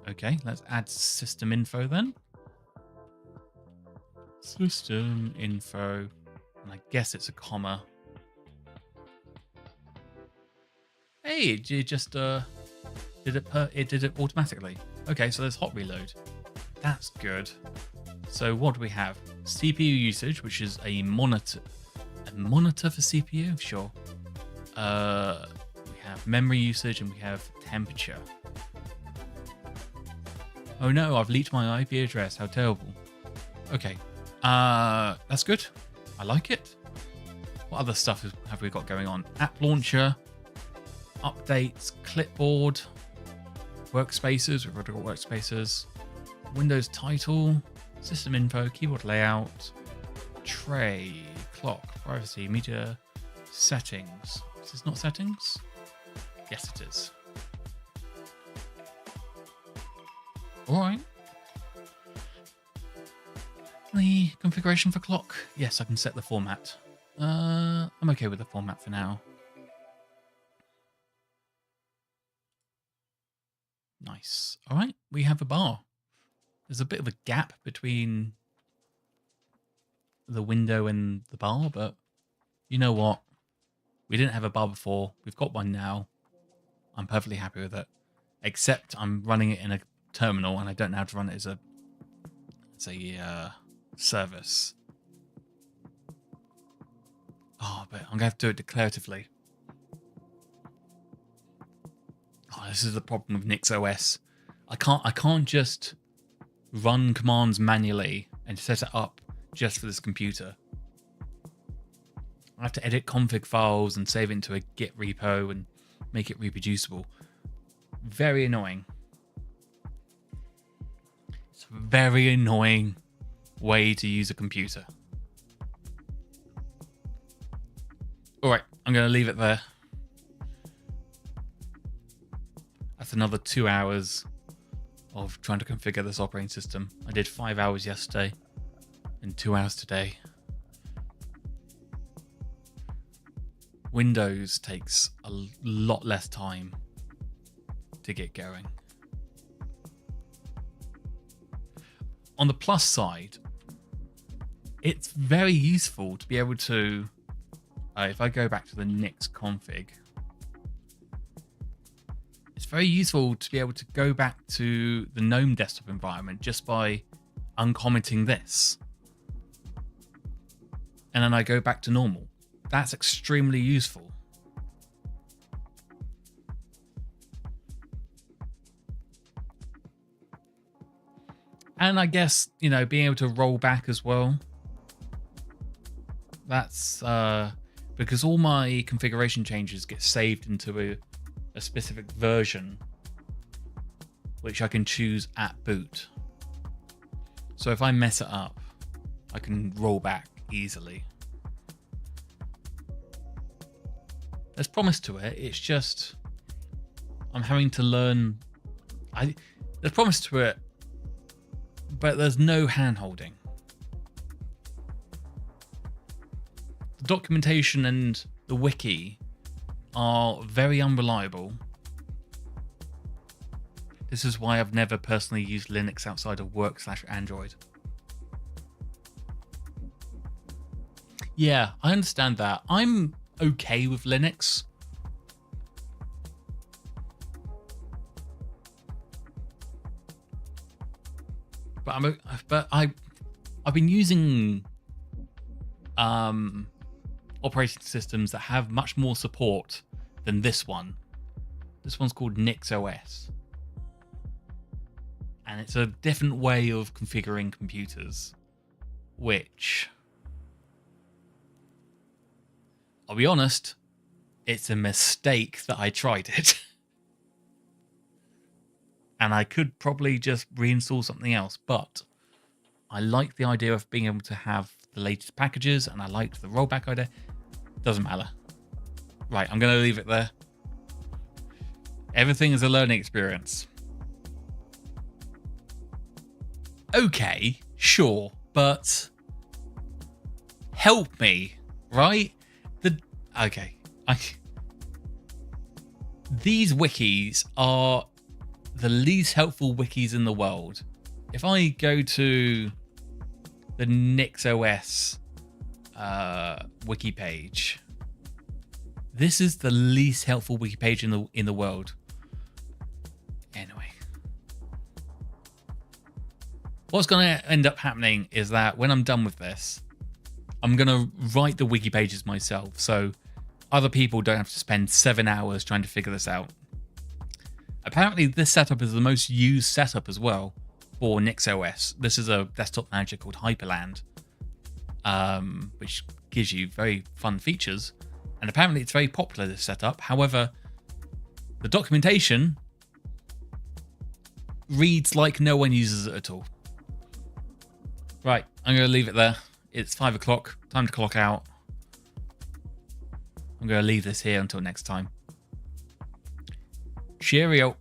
Okay, let's add system info then. System info, and I guess it's a comma. Hey, you just It did it automatically. Okay, so there's hot reload. That's good. So what do we have? CPU usage, which is a monitor. A monitor for CPU? Sure. We have memory usage and we have temperature. Oh no, I've leaked my IP address. How terrible. Okay. That's good. I like it. What other stuff have we got going on? App launcher, updates, clipboard, workspaces. We've already got workspaces. Windows title, system info, keyboard layout, tray, clock, privacy, media, settings. Is this not settings? Yes, it is. All right. The configuration for clock. Yes, I can set the format. I'm okay with the format for now. Nice. All right, we have a bar. There's a bit of a gap between the window and the bar, but you know what? We didn't have a bar before. We've got one now. I'm perfectly happy with it. Except I'm running it in a terminal and I don't know how to run it as a service. Oh, but I'm going to have to do it declaratively. Oh, this is the problem with NixOS. I can't just run commands manually and set it up just for this computer. I have to edit config files and save it into a Git repo and make it reproducible. Very annoying. It's a very annoying way to use a computer. All right, I'm going to leave it there. That's another 2 hours of trying to configure this operating system. I did 5 hours yesterday and 2 hours today. Windows takes a lot less time to get going. On the plus side, it's very useful to be able to, if I go back to the Nix config, it's very useful to be able to go back to the GNOME desktop environment just by uncommenting this. And then I go back to normal. That's extremely useful. And I guess, you know, being able to roll back as well. That's because all my configuration changes get saved into a specific version, which I can choose at boot. So if I mess it up, I can roll back easily. There's promise to it. It's just I'm having to learn. There's promise to it, but there's no hand-holding. The documentation and the wiki are very unreliable. This is why I've never personally used Linux outside of work/Android. Yeah, I understand that. I'm okay with Linux. But I've been using operating systems that have much more support than this one. This one's called NixOS. And it's a different way of configuring computers, which, I'll be honest, it's a mistake that I tried it. And I could probably just reinstall something else, but I like the idea of being able to have the latest packages, and I liked the rollback idea. Doesn't matter. Right, I'm going to leave it there. Everything is a learning experience. Okay, sure, but help me, right? These wikis are the least helpful wikis in the world. If I go to the NixOS wiki page, this is the least helpful wiki page in the world. What's going to end up happening is that when I'm done with this, I'm going to write the wiki pages myself, so other people don't have to spend 7 hours trying to figure this out. Apparently, this setup is the most used setup as well for NixOS. This is a desktop manager called Hyperland, which gives you very fun features. And apparently, it's very popular, this setup. However, the documentation reads like no one uses it at all. Right, I'm going to leave it there. It's 5 o'clock. Time to clock out. I'm going to leave this here until next time. Cheerio.